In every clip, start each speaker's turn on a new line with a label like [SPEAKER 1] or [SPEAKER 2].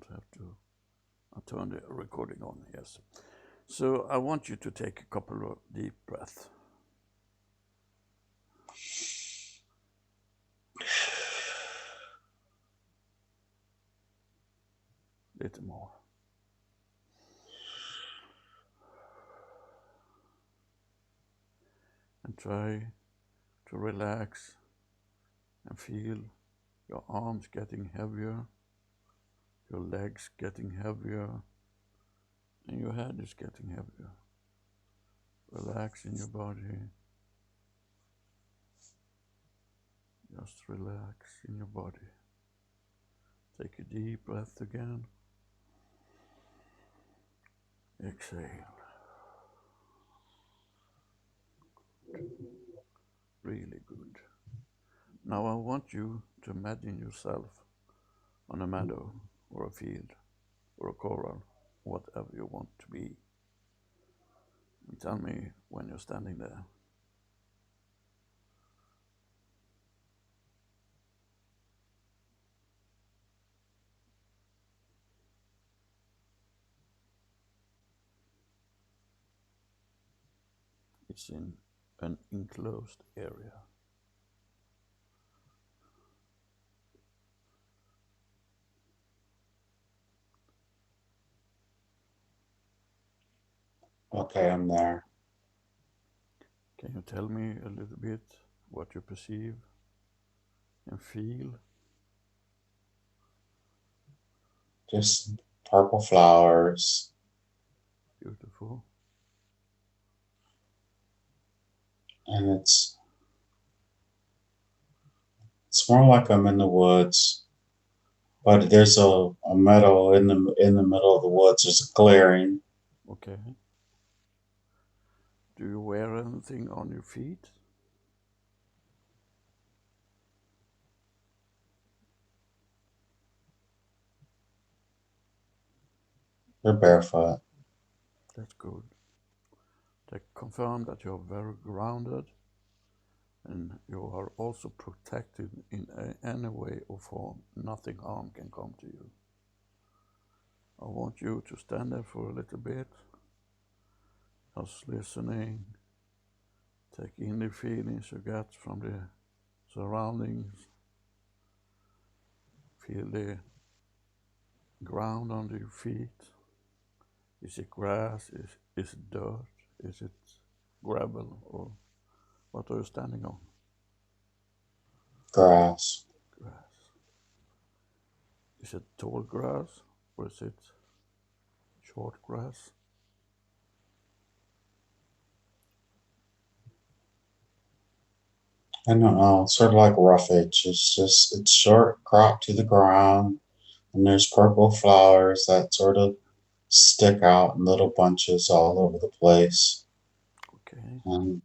[SPEAKER 1] don't have to. I'll turn the recording on, yes. So I want you to take a couple of deep breaths. Little more. And try to relax and feel your arms getting heavier, your legs getting heavier, and your head is getting heavier. Relax in your body. Just relax in your body. Take a deep breath again. Exhale. Really good. Now I want you to imagine yourself on a meadow or a field or a coral, whatever you want to be. And tell me when you're standing there. It's in an enclosed area.
[SPEAKER 2] Okay, I'm there.
[SPEAKER 1] Can you tell me a little bit what you perceive and feel?
[SPEAKER 2] Just purple flowers.
[SPEAKER 1] Beautiful.
[SPEAKER 2] And it's more like I'm in the woods. But there's a meadow in the middle of the woods. There's a clearing.
[SPEAKER 1] Okay. Do you wear anything on your feet?
[SPEAKER 2] They're barefoot.
[SPEAKER 1] That's good. They confirm that you're very grounded and you are also protected in any way or form. Nothing harm can come to you. I want you to stand there for a little bit, just listening, take in the feelings you get from the surroundings, feel the ground under your feet. Is it grass? Is it dirt? Is it gravel? Or what are you standing on?
[SPEAKER 2] Grass.
[SPEAKER 1] Grass. Is it tall grass or is it short grass?
[SPEAKER 2] I don't know. It's sort of like roughage. It's short, cropped to the ground, and there's purple flowers that sort of stick out in little bunches all over the place.
[SPEAKER 1] Okay.
[SPEAKER 2] And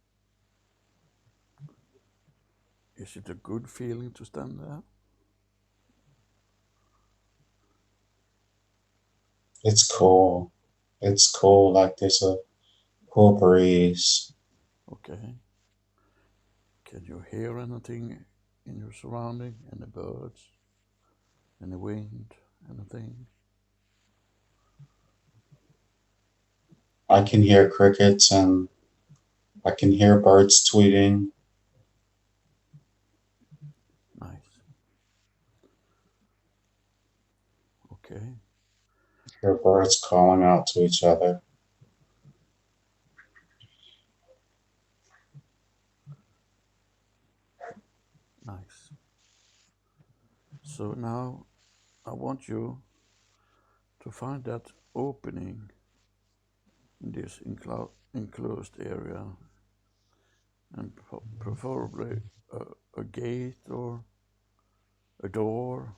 [SPEAKER 1] Is it a good feeling to stand there?
[SPEAKER 2] it's cool. It's cool. Like there's a cool breeze.
[SPEAKER 1] Okay. Can you hear anything in your surrounding? Any birds? Any wind? Anything?
[SPEAKER 2] I can hear crickets and I can hear birds tweeting.
[SPEAKER 1] Nice. Okay.
[SPEAKER 2] Hear birds calling out to each other.
[SPEAKER 1] Nice. So now I want you to find that opening in this enclosed area and preferably a gate or a door,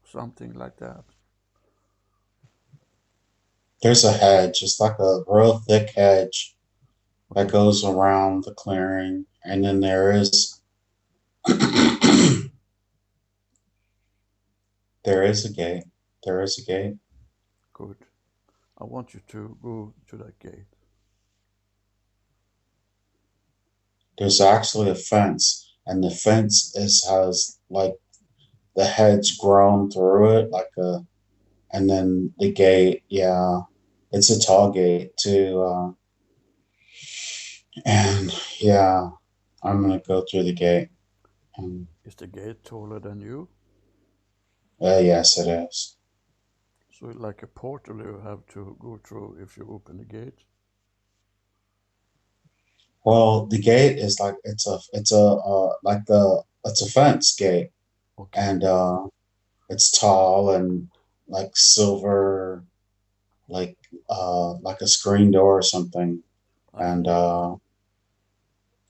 [SPEAKER 1] something like that.
[SPEAKER 2] There's a hedge. It's like a real thick hedge that
[SPEAKER 1] Okay.
[SPEAKER 2] goes around the clearing. And then there is a gate. There is a gate.
[SPEAKER 1] Good. I want you to go to that gate.
[SPEAKER 2] There's actually a fence, and the fence has like the hedge grown through it, like a and then the gate, yeah, it's a tall gate too. And yeah, I'm gonna go through the gate. And
[SPEAKER 1] Is the gate taller than you?
[SPEAKER 2] yes, it is.
[SPEAKER 1] So it's like a portal you have to go through if you open the gate?
[SPEAKER 2] Well, the gate is like it's a like the it's a fence gate,
[SPEAKER 1] Okay,
[SPEAKER 2] and it's tall and like silver, like a screen door or something,
[SPEAKER 1] I
[SPEAKER 2] and
[SPEAKER 1] see.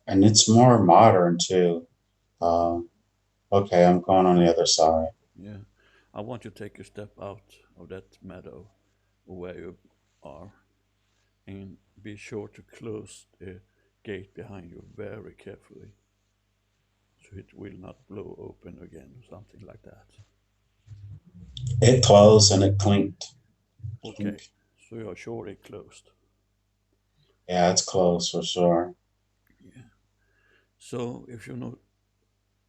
[SPEAKER 2] it's more modern too. Uh, okay, I'm going on the other side.
[SPEAKER 1] Yeah. I want you to take a step out of that meadow where you are and be sure to close the gate behind you very carefully so it will not blow open again or something like that.
[SPEAKER 2] It closed and it clinked.
[SPEAKER 1] Okay,
[SPEAKER 2] Clink.
[SPEAKER 1] so you're sure it closed.
[SPEAKER 2] Yeah, it's closed for sure.
[SPEAKER 1] Yeah. So if you now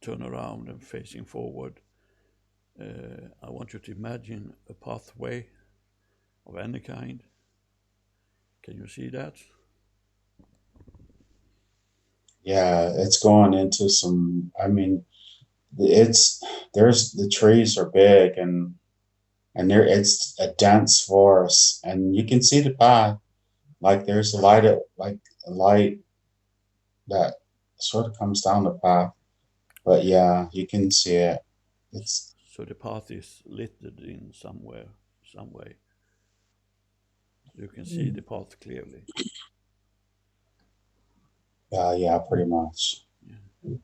[SPEAKER 1] turn around and facing forward, I want you to imagine a pathway of any kind. Can you see that?
[SPEAKER 2] Yeah, it's going into some. I mean, it's there's the trees are big and there it's a dense forest and you can see the path. Like there's a light that sort of comes down the path. But yeah, you can see it. It's
[SPEAKER 1] So the path is littered in somewhere, some way. So you can see the path clearly.
[SPEAKER 2] yeah, pretty much.
[SPEAKER 1] Yeah.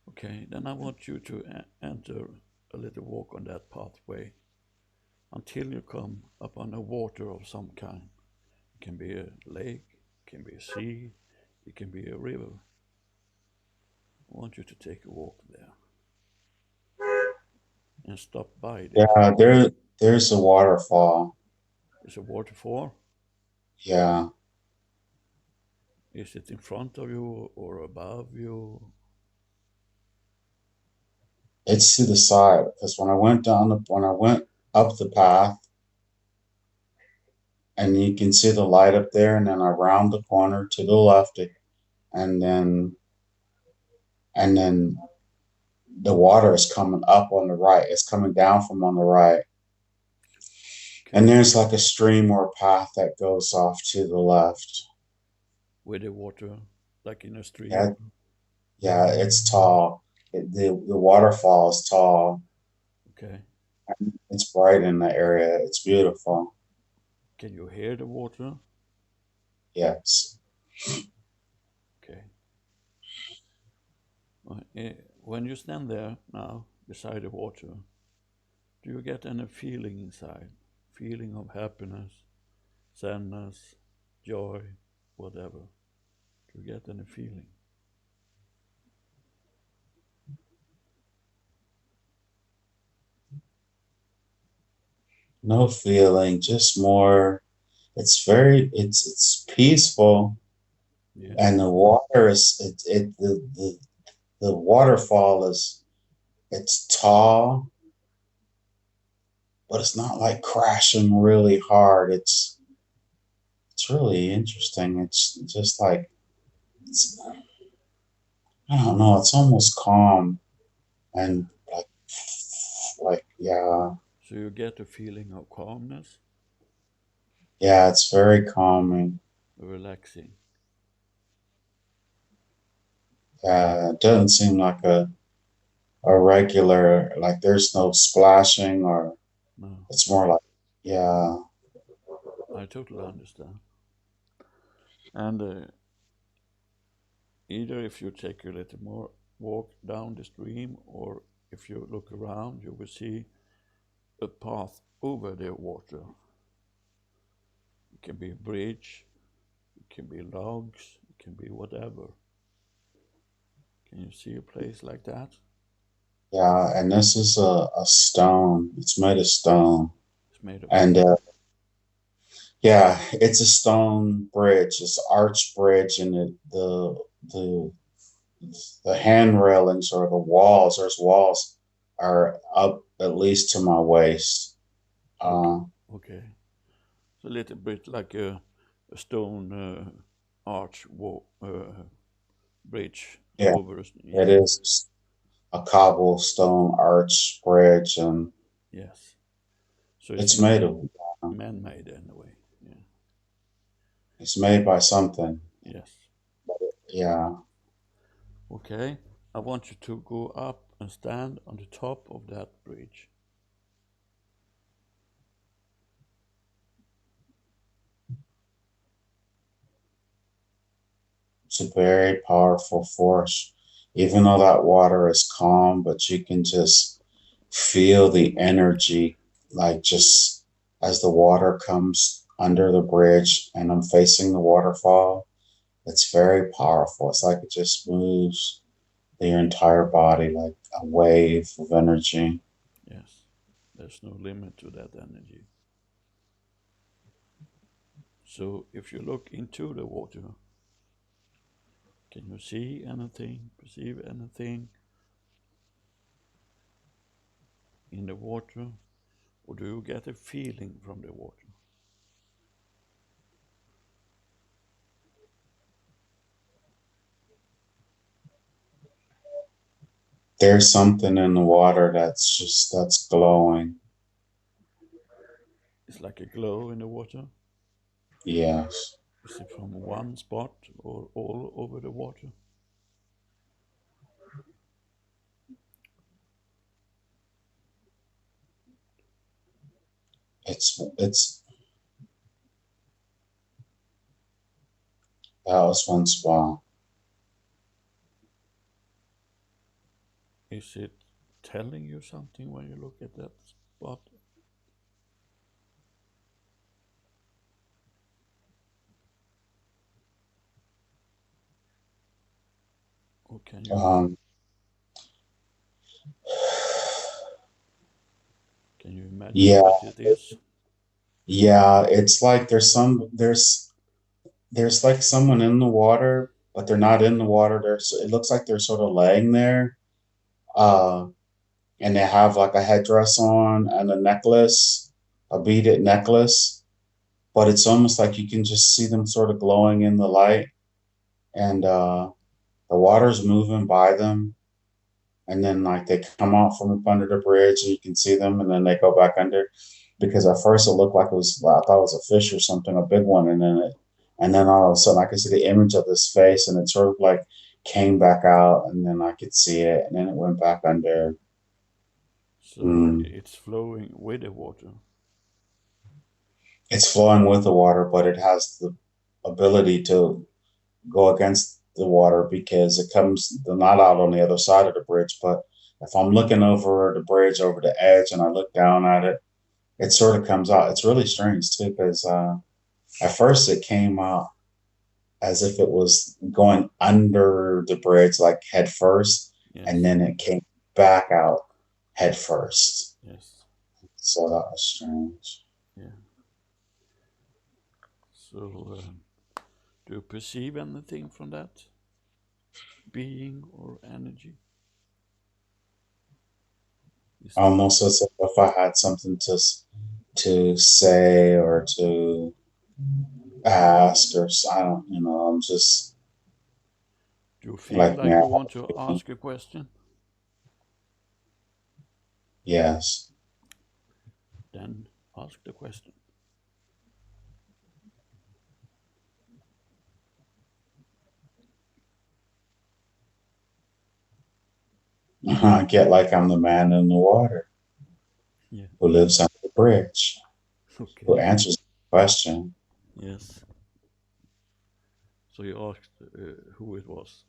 [SPEAKER 1] Okay, then I want you to enter a little walk on that pathway until you come upon a water of some kind. It can be a lake, it can be a sea, it can be a river. I want you to take a walk there and stop by the
[SPEAKER 2] Yeah, there's a waterfall.
[SPEAKER 1] Is a waterfall.
[SPEAKER 2] Yeah,
[SPEAKER 1] Is it in front of you or above you?
[SPEAKER 2] it's to the side because when I went up the path and you can see the light up there and then around the corner to the left and then the water is coming up on the right. It's coming down from on the right. And
[SPEAKER 1] Okay,
[SPEAKER 2] there's like a stream or a path that goes off to the left.
[SPEAKER 1] with the water, like in a
[SPEAKER 2] Yeah,
[SPEAKER 1] stream.
[SPEAKER 2] yeah, it's tall. The waterfall is tall.
[SPEAKER 1] Okay,
[SPEAKER 2] It's bright in the area. It's beautiful.
[SPEAKER 1] can you hear the water?
[SPEAKER 2] Yes.
[SPEAKER 1] Okay. When you stand there now beside the water, do you get any feeling inside? Feeling of happiness, sadness, joy, whatever? Do you get any feeling?
[SPEAKER 2] No feeling, just more. It's peaceful,
[SPEAKER 1] Yeah.
[SPEAKER 2] and the water is the waterfall is it's tall, but it's not like crashing really hard. It's really interesting. It's just like it's, I don't know. It's almost calm and yeah,
[SPEAKER 1] So you get a feeling of calmness,
[SPEAKER 2] yeah. It's very calming.
[SPEAKER 1] relaxing.
[SPEAKER 2] It doesn't seem like a regular like there's no splashing or
[SPEAKER 1] No,
[SPEAKER 2] it's more like yeah.
[SPEAKER 1] I totally understand. And either if you take a little more walk down the stream or if you look around, you will see a path over the water. It can be a bridge, it can be logs, it can be whatever. Can you see a place like that?
[SPEAKER 2] Yeah, and this is a stone. It's made of stone.
[SPEAKER 1] It's made of
[SPEAKER 2] And
[SPEAKER 1] stone.
[SPEAKER 2] yeah, it's a stone bridge. It's an arch bridge, and the the hand railings or the walls, there's walls are up at least to my waist.
[SPEAKER 1] Okay.
[SPEAKER 2] Uh,
[SPEAKER 1] Okay. It's a little bit like a stone arch bridge
[SPEAKER 2] yeah,
[SPEAKER 1] over.
[SPEAKER 2] it
[SPEAKER 1] Yeah.
[SPEAKER 2] is a cobblestone arch bridge, and
[SPEAKER 1] Yes. So it's
[SPEAKER 2] it's made of.
[SPEAKER 1] man-made anyway. Yeah.
[SPEAKER 2] It's made by something.
[SPEAKER 1] Yes.
[SPEAKER 2] Yeah,
[SPEAKER 1] Okay. I want you to go up and stand on the top of that bridge.
[SPEAKER 2] it's a very powerful force. Even though that water is calm, but you can just feel the energy, like just as the water comes under the bridge and I'm facing the waterfall. It's very powerful. It's like it just moves your entire body like a wave of energy.
[SPEAKER 1] Yes. There's no limit to that energy. So if you look into the water, can you see anything, perceive anything in the water, or do you get a feeling from the water?
[SPEAKER 2] There's something in the water that's glowing.
[SPEAKER 1] It's like a glow in the water.
[SPEAKER 2] Yes.
[SPEAKER 1] Is it from one spot or all over the water?
[SPEAKER 2] It's that was one spot.
[SPEAKER 1] Is it telling you something when you look at that spot? Or
[SPEAKER 2] Um
[SPEAKER 1] can you imagine
[SPEAKER 2] yeah,
[SPEAKER 1] what it is?
[SPEAKER 2] yeah, it's like there's like someone in the water, but they're not in the water. It looks like they're sort of laying there. Uh and they have like a headdress on and a necklace, a beaded necklace, but it's almost like you can just see them sort of glowing in the light, and the water's moving by them, and then like they come out from up under the bridge and you can see them, and then they go back under, because at first it looked like I thought it was a fish or something, a big one, and then all of a sudden I could see the image of this face, and it sort of like came back out, and then I could see it, and then it went back under.
[SPEAKER 1] So
[SPEAKER 2] Mm.
[SPEAKER 1] it's flowing with the water.
[SPEAKER 2] It's flowing with the water, but it has the ability to go against the water because it comes not out on the other side of the bridge. But if I'm looking over the bridge over the edge and I look down at it, it sort of comes out. It's really strange too, because at first it came out as if it was going under the bridge, like head first, and
[SPEAKER 1] Yes,
[SPEAKER 2] then it came back out head first.
[SPEAKER 1] yes,
[SPEAKER 2] So that was strange.
[SPEAKER 1] yeah. So do you perceive anything from that being or energy? Is there?
[SPEAKER 2] Almost as if I had something to say or to ask, or I don't, I'm just
[SPEAKER 1] Do you feel
[SPEAKER 2] like me.
[SPEAKER 1] like you want to ask a question?
[SPEAKER 2] Yes.
[SPEAKER 1] Then ask the question.
[SPEAKER 2] I get like I'm the man in the water
[SPEAKER 1] Yeah.
[SPEAKER 2] who lives under the bridge, who
[SPEAKER 1] Okay.
[SPEAKER 2] answers the question.
[SPEAKER 1] Yes. So you asked who it was.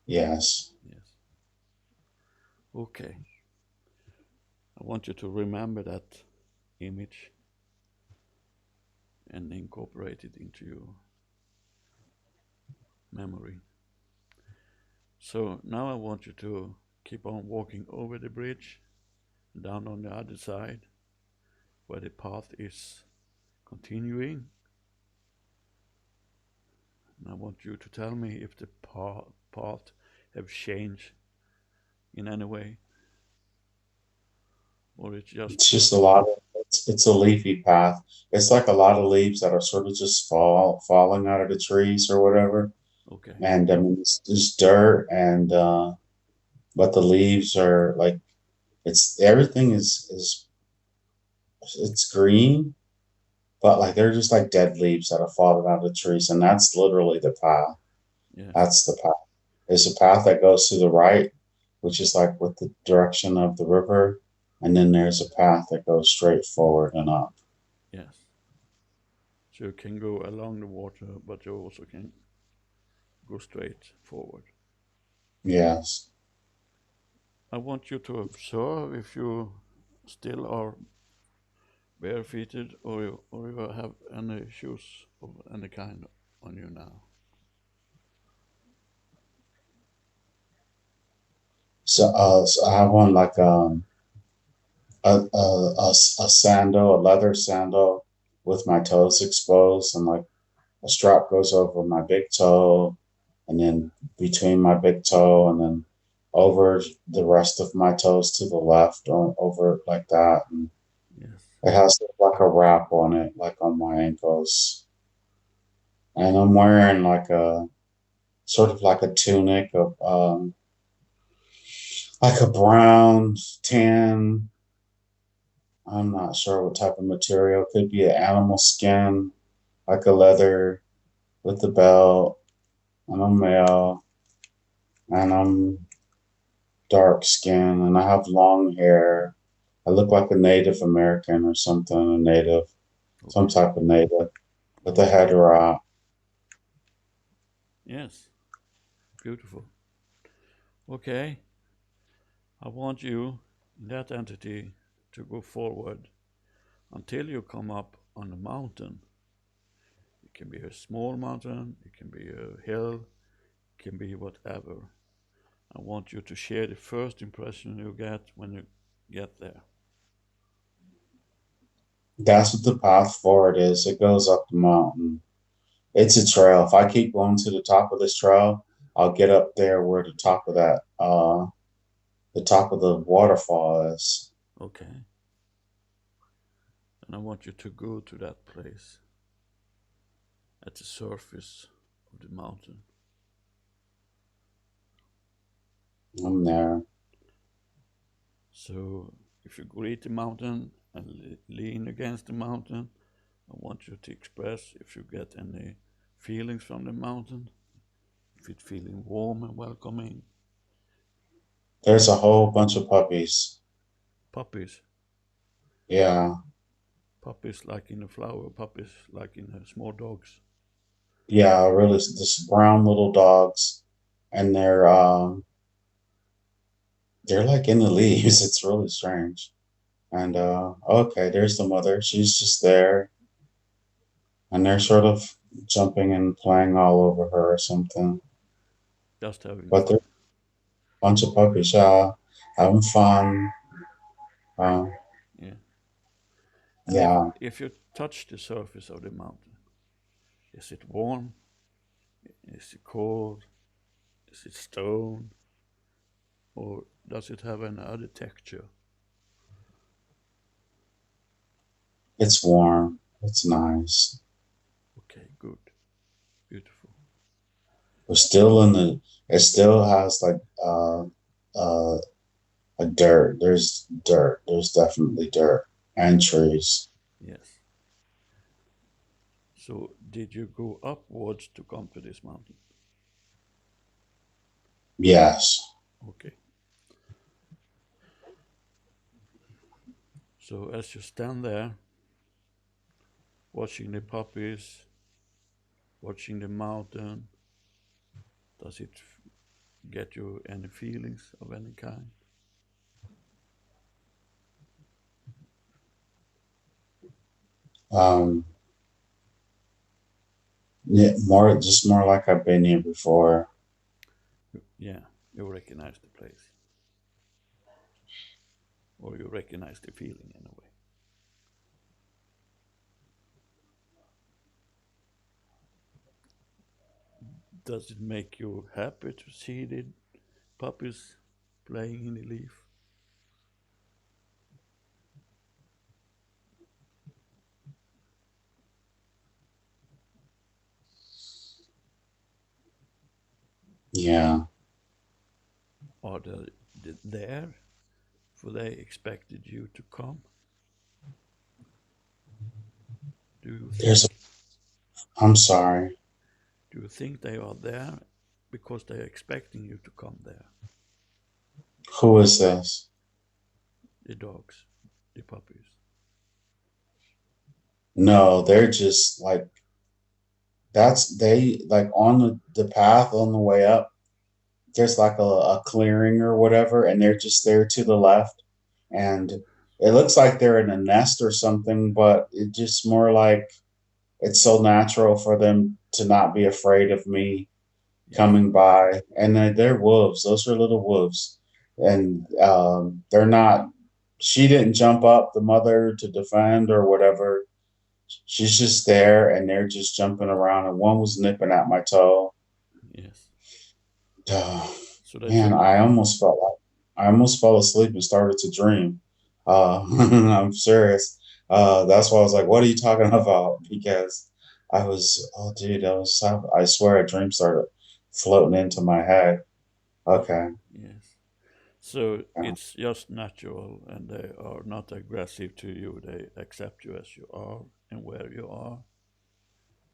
[SPEAKER 2] Yes.
[SPEAKER 1] Yes. Okay. I want you to remember that image and incorporate it into your memory. So now I want you to keep on walking over the bridge, down on the other side, where the path is continuing. And I want you to tell me if the path have changed in any way. or it's just
[SPEAKER 2] It's just a lot of it's a leafy path. It's like a lot of leaves that are sort of just falling out of the trees or whatever.
[SPEAKER 1] okay?
[SPEAKER 2] And I mean, it's dirt and but the leaves are like it's everything is it's green, but like they're just like dead leaves that are falling out of the trees, and that's literally the path.
[SPEAKER 1] Yes,
[SPEAKER 2] That's the path. There's a path that goes to the right, which is like with the direction of the river, and then there's a path that goes straight forward and up.
[SPEAKER 1] yes. So you can go along the water, but you also can go straight forward.
[SPEAKER 2] Yes.
[SPEAKER 1] I want you to observe if you still are barefooted or you have any shoes of any kind on you now.
[SPEAKER 2] So I have one like a sandal, a leather sandal with my toes exposed, and like a strap goes over my big toe, and then between my big toe, and then over the rest of my toes to the left, or over like that. And
[SPEAKER 1] Yes,
[SPEAKER 2] it has like a wrap on it, like on my ankles. And I'm wearing like a sort of like a tunic of like a brown tan. I'm not sure what type of material. Could be an animal skin, like a leather with the belt. And I'm male, and I'm dark skin, and I have long hair. I look like a Native American or something, a native, some
[SPEAKER 1] okay,
[SPEAKER 2] type of native with a
[SPEAKER 1] okay.
[SPEAKER 2] head wrap.
[SPEAKER 1] Yes, beautiful. Okay, I want you, that entity, to go forward until you come up on a mountain. It can be a small mountain, it can be a hill, it can be whatever. I want you to share the first impression you get when you get there.
[SPEAKER 2] That's what the path forward is. It goes up the mountain. It's a trail. If I keep going to the top of this trail, I'll get up there where the top of the waterfall is.
[SPEAKER 1] Okay, and I want you to go to that place at the surface of the mountain.
[SPEAKER 2] I'm there.
[SPEAKER 1] So if you greet the mountain and lean against the mountain, I want you to express if you get any feelings from the mountain, if it's feeling warm and welcoming.
[SPEAKER 2] There's a whole bunch of puppies.
[SPEAKER 1] Puppies,
[SPEAKER 2] Yeah.
[SPEAKER 1] puppies like in a flower, puppies like in small dogs.
[SPEAKER 2] Yeah, really, this brown little dogs, and they're like in the leaves. It's really strange. And okay, there's the mother. She's just there, and they're sort of jumping and playing all over her or something.
[SPEAKER 1] Just having
[SPEAKER 2] But they're
[SPEAKER 1] fun.
[SPEAKER 2] a bunch of puppies, yeah, having fun. Uh,
[SPEAKER 1] Yeah. And
[SPEAKER 2] yeah,
[SPEAKER 1] if you touch the surface of the mountain, is it warm? Is it cold? Is it stone? Or does it have any other texture?
[SPEAKER 2] it's warm. It's nice.
[SPEAKER 1] Okay, good. Beautiful.
[SPEAKER 2] We're still in the. It still has uh like dirt. There's dirt. There's definitely dirt and trees.
[SPEAKER 1] Yes. So did you go upwards to come to this mountain?
[SPEAKER 2] Yes.
[SPEAKER 1] Okay. So as you stand there, watching the puppies, watching the mountain, does it get you any feelings of any kind?
[SPEAKER 2] Um. Yeah. More like I've been here before.
[SPEAKER 1] Yeah, you recognize the place, or you recognize the feeling in a way. Does it make you happy to see the puppies playing in the leaf?
[SPEAKER 2] Yeah.
[SPEAKER 1] Are they there? For they expected you to come? Do you
[SPEAKER 2] There's a,
[SPEAKER 1] think?
[SPEAKER 2] I'm sorry.
[SPEAKER 1] Do you think they are there because they're expecting you to come there?
[SPEAKER 2] Who is this?
[SPEAKER 1] The dogs, the puppies.
[SPEAKER 2] No, they're just like that's they like on the path on the way up. There's like a clearing or whatever, and they're just there to the left. And it looks like they're in a nest or something, but it just more like it's so natural for them to not be afraid of me
[SPEAKER 1] Yes,
[SPEAKER 2] coming by. And they're wolves. Those are little wolves. And they're not, she didn't jump up, the mother, to defend or whatever. She's just there and they're just jumping around. And one was nipping at my toe.
[SPEAKER 1] yes.
[SPEAKER 2] Duh.
[SPEAKER 1] So they
[SPEAKER 2] Man,
[SPEAKER 1] took.
[SPEAKER 2] I almost fell asleep and started to dream. I'm serious. That's why I was like, "What are you talking about?" Because oh, dude, I swear a dream started floating into my head. Okay,
[SPEAKER 1] Yes. So
[SPEAKER 2] yeah.
[SPEAKER 1] it's just natural, and they are not aggressive to you. They accept you as you are and where you are.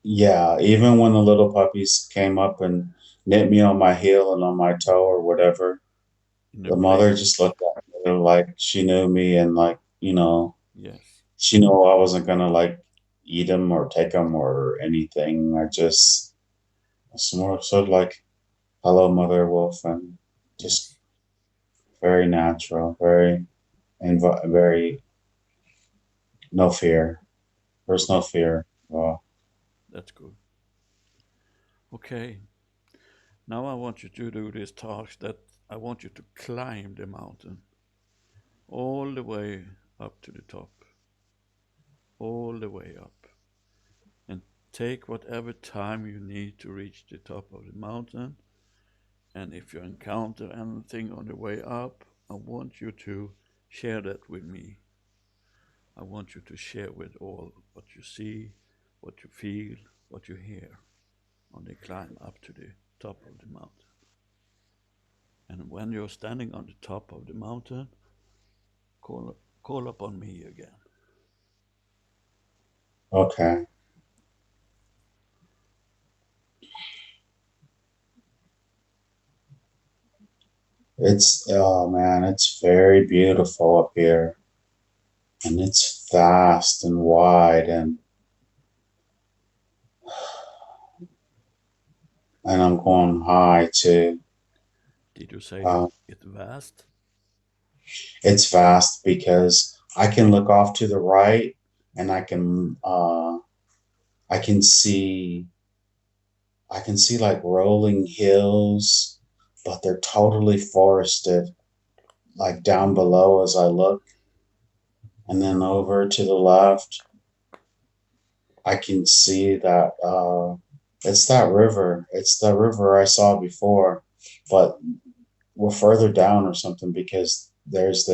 [SPEAKER 2] Yeah, even when the little puppies came up and nipped me on my heel and on my toe or whatever,
[SPEAKER 1] In a
[SPEAKER 2] the mother
[SPEAKER 1] play.
[SPEAKER 2] just looked at me like she knew me and like,
[SPEAKER 1] Yes,
[SPEAKER 2] she knew I wasn't gonna like eat them or take them or anything. It's more sort of like, hello, Mother Wolf, and just
[SPEAKER 1] yes,
[SPEAKER 2] very natural, very no fear. There's no fear. Well,
[SPEAKER 1] that's good. Okay, now I want you to do this task that I want you to climb the mountain all the way up to the top, all the way up, and take whatever time you need to reach the top of the mountain. And if you encounter anything on the way up, I want you to share that with me. I want you to share with all what you see, what you feel, what you hear on the climb up to the top of the mountain. And when you're standing on the top of the mountain, call upon me again.
[SPEAKER 2] okay. Oh man, it's very beautiful up here, and it's vast and wide, and I'm going high too.
[SPEAKER 1] Did you say
[SPEAKER 2] Uh,
[SPEAKER 1] it vast?
[SPEAKER 2] it's vast because I can look off to the right, and I can see I can see like rolling hills, but they're totally forested, like down below as I look. And then over to the left, I can see that it's that river. It's the river I saw before, but we're further down or something because there's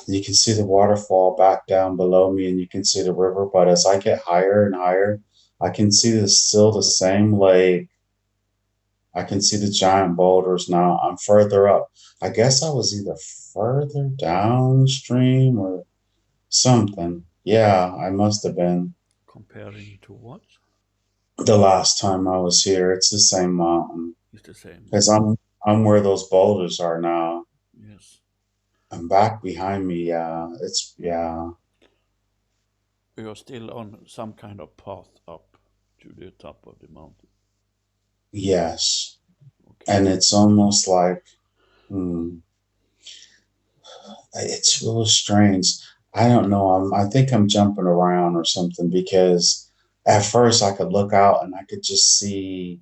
[SPEAKER 2] you can see the waterfall back down below me and you can see the river. But as I get higher and higher, I can see still the same lake. I can see the giant boulders now. I'm further up. I guess I was either further downstream or something. Yeah, I must have been.
[SPEAKER 1] Comparing to what?
[SPEAKER 2] The last time I was here, it's the same mountain.
[SPEAKER 1] It's the same
[SPEAKER 2] Because
[SPEAKER 1] mountain.
[SPEAKER 2] I'm where those boulders are now.
[SPEAKER 1] Yes.
[SPEAKER 2] I'm back behind me. Yeah, yeah,
[SPEAKER 1] You're still on some kind of path up to the top of the mountain.
[SPEAKER 2] yes.
[SPEAKER 1] Okay.
[SPEAKER 2] And it's almost like, hmm, it's real strange. I don't know. I think I'm jumping around or something because at first I could look out and I could just see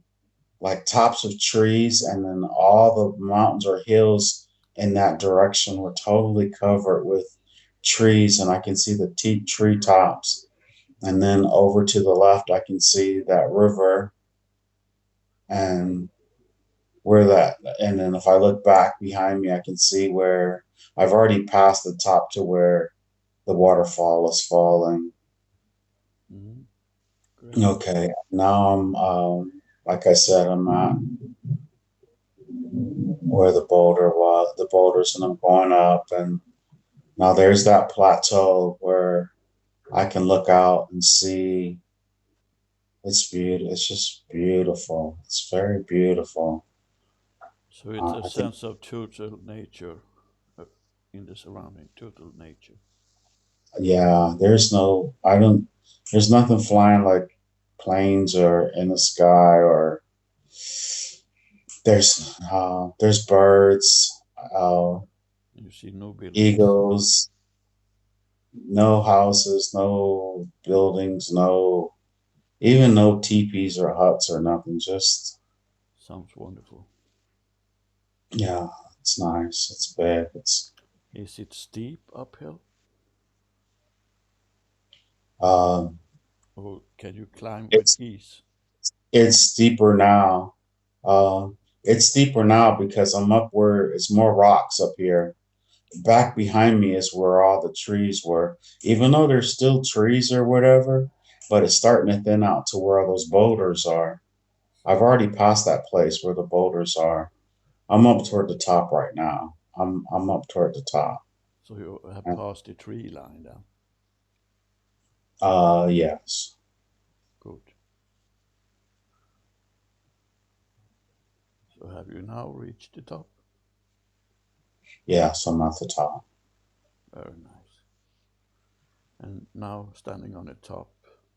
[SPEAKER 2] like tops of trees, and then all the mountains or hills in that direction were totally covered with trees, and I can see the tree tops. And then over to the left, I can see that river and and then if I look back behind me, I can see where I've already passed the top to where the waterfall is falling.
[SPEAKER 1] Hmm. Great.
[SPEAKER 2] Okay, now I'm Like I said, I'm not where the boulders, and I'm going up, and now there's that plateau where I can look out and see. It's beautiful. It's just beautiful. It's very beautiful.
[SPEAKER 1] So it's a
[SPEAKER 2] I think,
[SPEAKER 1] sense of total nature uh, in the surrounding, total nature.
[SPEAKER 2] yeah, there's nothing flying like planes or in the sky, or there's birds, uh,
[SPEAKER 1] You see no buildings.
[SPEAKER 2] eagles, no houses, no buildings, even no teepees or huts or nothing. Just,
[SPEAKER 1] Sounds wonderful.
[SPEAKER 2] yeah, it's nice. It's big.
[SPEAKER 1] Is it steep uphill
[SPEAKER 2] Uh,
[SPEAKER 1] or can you climb with
[SPEAKER 2] it's
[SPEAKER 1] ease?
[SPEAKER 2] it's steeper now. Uh, it's steeper now because I'm up where it's more rocks up here. Back behind me is where all the trees were. Even though there's still trees or whatever, but it's starting to thin out to where all those boulders are. I've already passed that place where the boulders are. I'm up toward the top right now. I'm up toward the top.
[SPEAKER 1] So you have passed the tree line down.
[SPEAKER 2] Yes.
[SPEAKER 1] Good. So have you now reached the top?
[SPEAKER 2] Yes, I'm at the top.
[SPEAKER 1] Very nice. And now standing on the top,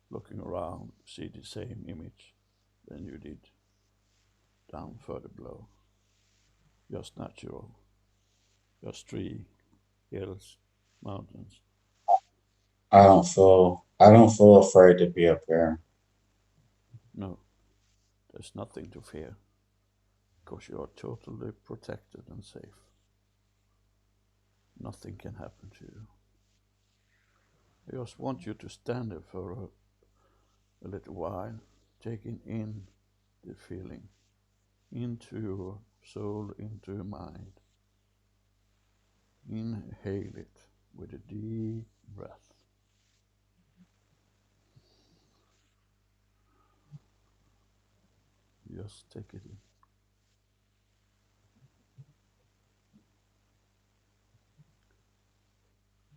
[SPEAKER 1] looking around, see the same image than you did down further below. Just natural. Just tree, hills, mountains.
[SPEAKER 2] I don't feel afraid to be up here.
[SPEAKER 1] No, there's nothing to fear because you are totally protected and safe. Nothing can happen to you. I just want you to stand there for a little while, taking in the feeling into your soul, into your mind. Inhale it with a deep breath. Just take it in.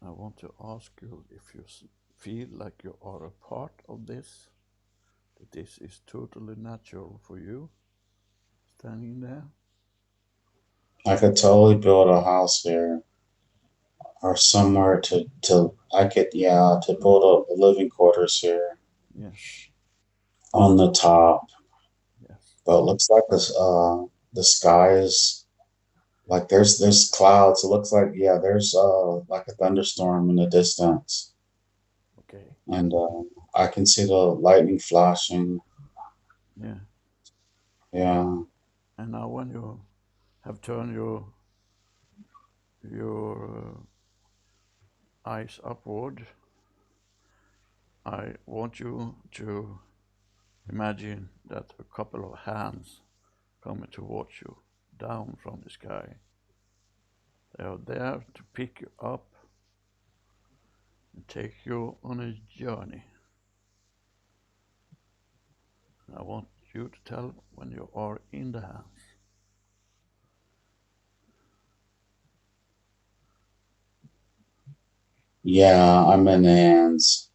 [SPEAKER 1] I want to ask you if you feel like you are a part of this, that this is totally natural for you, standing there.
[SPEAKER 2] I could totally build a house here or somewhere to I could, yeah, to build a living quarters here
[SPEAKER 1] Yes,
[SPEAKER 2] on the top.
[SPEAKER 1] yes.
[SPEAKER 2] But it looks like the sky is like there's clouds. It looks like, yeah, there's like a thunderstorm in the distance,
[SPEAKER 1] Okay,
[SPEAKER 2] and I can see the lightning flashing.
[SPEAKER 1] yeah.
[SPEAKER 2] Yeah,
[SPEAKER 1] And now when you have turned your eyes upward, I want you to imagine that a couple of hands coming towards you down from the sky. They are there to pick you up and take you on a journey. And I want you to tell when you are in the hands.
[SPEAKER 2] yeah, I'm in the hands,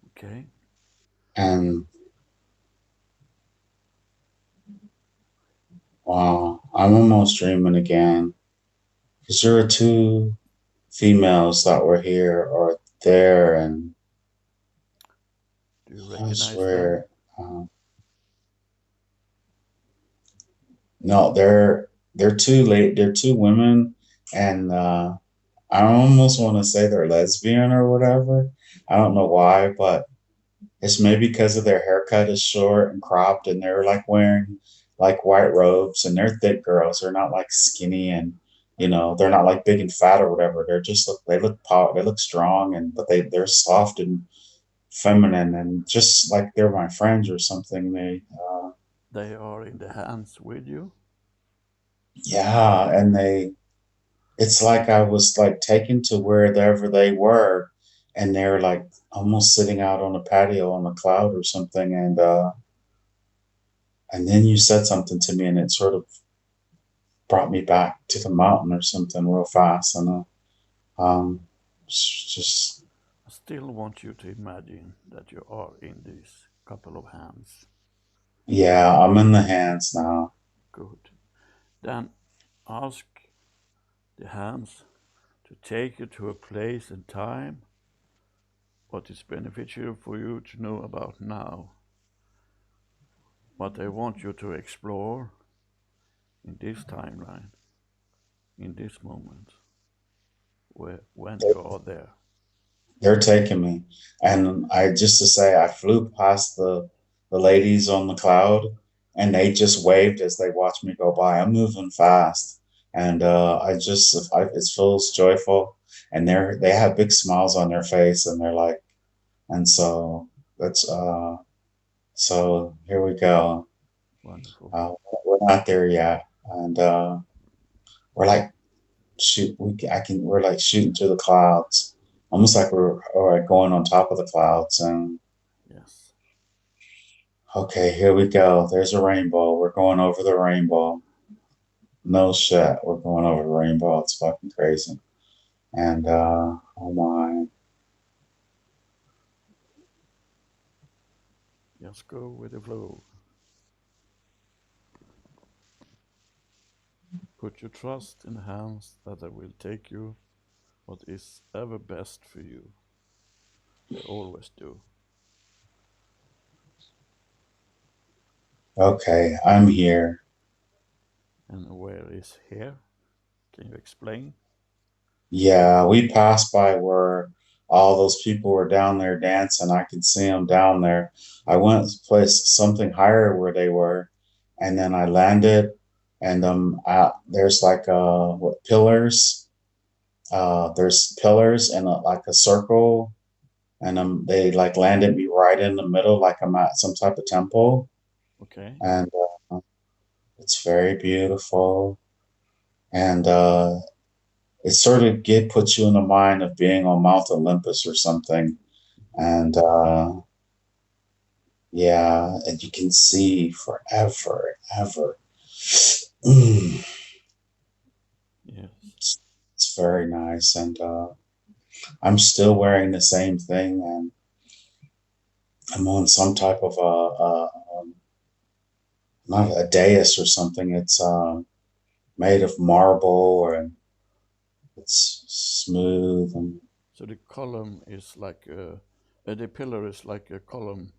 [SPEAKER 1] Okay?
[SPEAKER 2] and wow, I'm almost dreaming again. Because there are two females that were here or there, and
[SPEAKER 1] Do you
[SPEAKER 2] I
[SPEAKER 1] recognize them?
[SPEAKER 2] swear, no, they're too late. They're two women, and I almost want to say they're lesbian or whatever. I don't know why, but it's maybe because of their haircut is short and cropped, and they're like wearing like white robes, and they're thick girls. They're not like skinny, and they're not like big and fat or whatever. They look strong, and but they're soft and feminine, and just like they're my friends or something.
[SPEAKER 1] They are in the hands with you?
[SPEAKER 2] Yeah, and it's like I was like taken to wherever they were, and they're like almost sitting out on a patio on a cloud or something, And then you said something to me, and it sort of brought me back to the mountain or something real fast. And just
[SPEAKER 1] I still want you to imagine that you are in this couple of hands.
[SPEAKER 2] yeah, I'm in the hands now.
[SPEAKER 1] Good. Then ask the hands to take you to a place and time what is beneficial for you to know about now, what I want you to explore in this timeline, in this moment, when you are there.
[SPEAKER 2] They're taking me. And I just to say I flew past the ladies on the cloud and they just waved as they watched me go by. I'm moving fast. And it feels joyful and they have big smiles on their face and they're like and so that's so here we go.
[SPEAKER 1] Wonderful.
[SPEAKER 2] Uh, we're not there yet. And we're like we're like shooting through the clouds, almost like we're going on top of the clouds. And
[SPEAKER 1] Yes.
[SPEAKER 2] okay, here we go. There's a rainbow. We're going over the rainbow. No shit, we're going over the rainbow. It's fucking crazy. And oh my,
[SPEAKER 1] Just go with the flow. Put your trust in the hands that they will take you what is ever best for you. They always do.
[SPEAKER 2] okay, I'm here.
[SPEAKER 1] And where is here? Can you explain?
[SPEAKER 2] Yeah, we passed by where all those people were down there dancing. I could see them down there. I went to place something higher where they were, and then I landed, and there's like what pillars. There's pillars and like a circle, and they like landed me right in the middle, like I'm at some type of temple,
[SPEAKER 1] Okay.
[SPEAKER 2] and it's very beautiful, and it sort of get puts you in the mind of being on Mount Olympus or something. And yeah, and you can see forever, ever. Mm,
[SPEAKER 1] Yes.
[SPEAKER 2] it's very nice, and I'm still wearing the same thing, and I'm on some type of not a dais or something. It's made of marble, and it's smooth and
[SPEAKER 1] So the column is like the pillar is like a column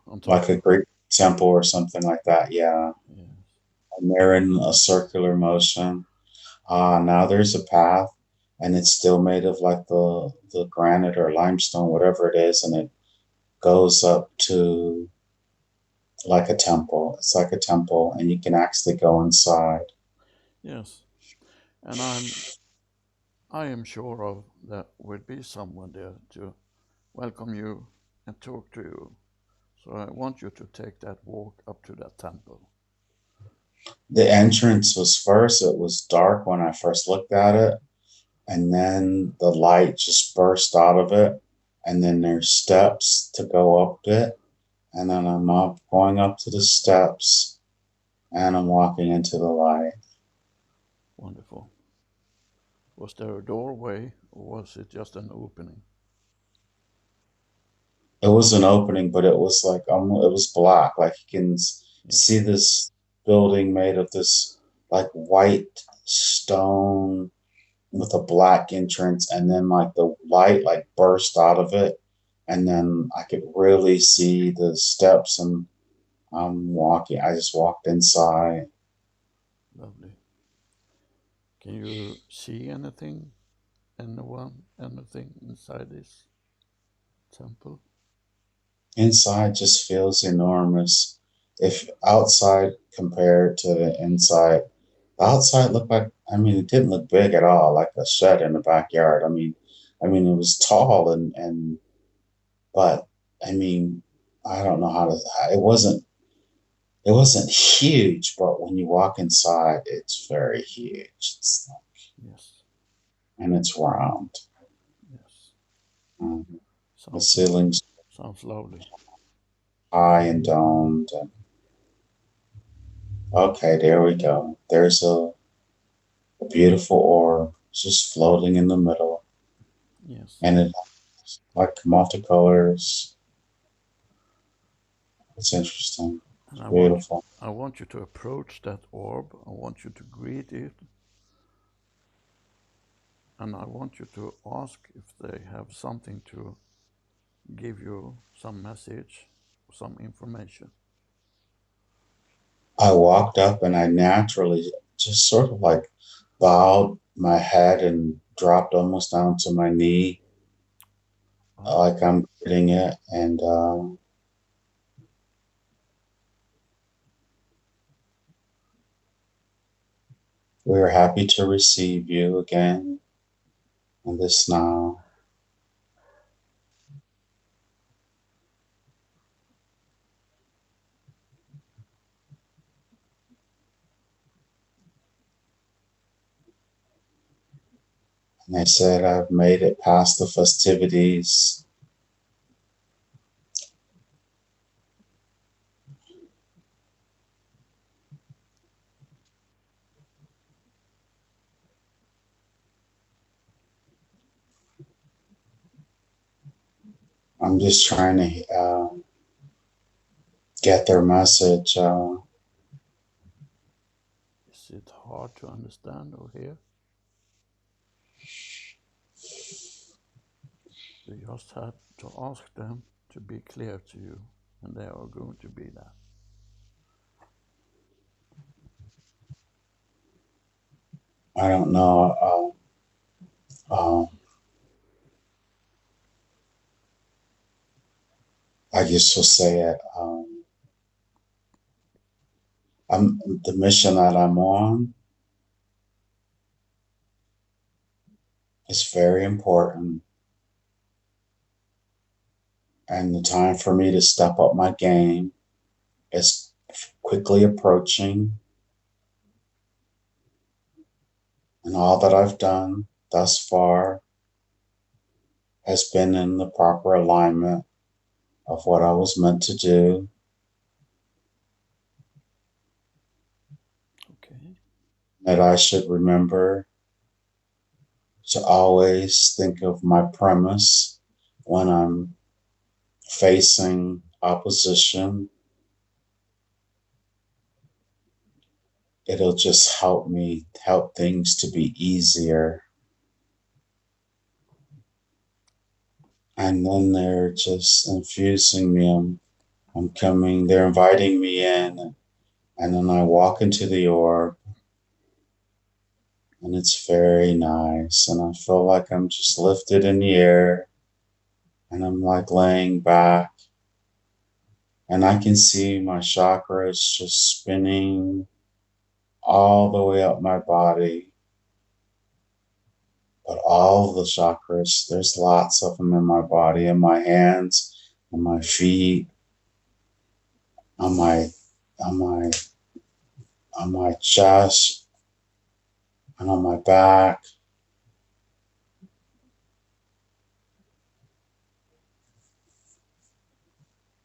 [SPEAKER 1] on top.
[SPEAKER 2] like a Greek temple or something like that. Yeah,
[SPEAKER 1] Yes.
[SPEAKER 2] and they're in a circular motion. Now there's a path, and it's still made of like the granite or limestone, whatever it is, and it goes up to like a temple. It's like a temple, and you can actually go inside.
[SPEAKER 1] Yes. And I am sure of that will be someone there to welcome you and talk to you. So I want you to take that walk up to that temple.
[SPEAKER 2] The entrance was first, it was dark when I first looked at it, and then the light just burst out of it, and then there's steps to go up it, and then I'm up going up to the steps, and I'm walking into the light.
[SPEAKER 1] Wonderful. Was there a doorway or was it just an opening?
[SPEAKER 2] It was an opening, but it was like it was black. Like you can see
[SPEAKER 1] Yes.
[SPEAKER 2] this building made of this like white stone with a black entrance, and then like the light like burst out of it, and then I could really see the steps, and I'm walking. I just walked inside.
[SPEAKER 1] Lovely. Can you see anything, anyone, anything inside this temple?
[SPEAKER 2] Inside just feels enormous. If outside compared to the inside, the outside looked like, I mean, it didn't look big at all, like a shed in the backyard. I mean, it was tall but I mean, I don't know how to, it wasn't huge, but when you walk inside, it's very huge.
[SPEAKER 1] Yes.
[SPEAKER 2] And it's round.
[SPEAKER 1] Yes.
[SPEAKER 2] Mhm. The
[SPEAKER 1] Sounds
[SPEAKER 2] ceiling's
[SPEAKER 1] sounds lovely.
[SPEAKER 2] high and domed. And Okay, there we go. There's a beautiful orb just floating in the middle,
[SPEAKER 1] Yes.
[SPEAKER 2] and it like multicolors. It's interesting.
[SPEAKER 1] And
[SPEAKER 2] It's beautiful.
[SPEAKER 1] I want you to approach that orb. I want you to greet it, and I want you to ask if they have something to give you, some message, some information.
[SPEAKER 2] I walked up and I naturally just sort of like bowed my head and dropped almost down to my knee,
[SPEAKER 1] Oh,
[SPEAKER 2] like I'm greeting it. And we're happy to receive you again in this now. And they said, I've made it past the festivities. I'm just trying to get their message.
[SPEAKER 1] is it hard to understand or hear? You just have to ask them to be clear to you, and they are going to be that.
[SPEAKER 2] I don't know. I just will say it. The mission that I'm on is very important, and the time for me to step up my game is quickly approaching. And all that I've done thus far has been in the proper alignment of what I was meant to do.
[SPEAKER 1] Okay.
[SPEAKER 2] That I should remember to always think of my premise when I'm facing opposition. It'll just help things to be easier. And then they're just infusing me. I'm coming, they're inviting me in, and then I walk into the orb, and it's very nice. And I feel like I'm just lifted in the air, and I'm like laying back, and I can see my chakras just spinning all the way up my body. But all the chakras, there's lots of them in my body, in my hands, on my feet, on my on my on my chest, and on my back.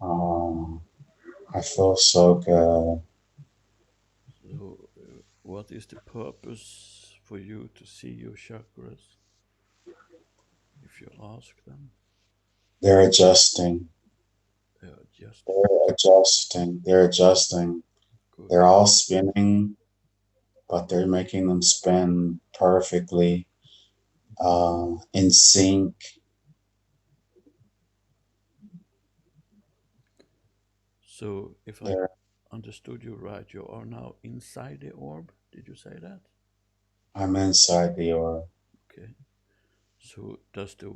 [SPEAKER 2] Um, I feel so good.
[SPEAKER 1] So, what is the purpose for you to see your chakras if you ask them?
[SPEAKER 2] They're adjusting.
[SPEAKER 1] They are adjusting.
[SPEAKER 2] They're adjusting. They're adjusting.
[SPEAKER 1] Good.
[SPEAKER 2] They're all spinning, but they're making them spin perfectly in sync.
[SPEAKER 1] So, if I
[SPEAKER 2] They're,
[SPEAKER 1] understood you right, you are now inside the orb. Did you say that?
[SPEAKER 2] I'm inside the orb.
[SPEAKER 1] Okay. So, does the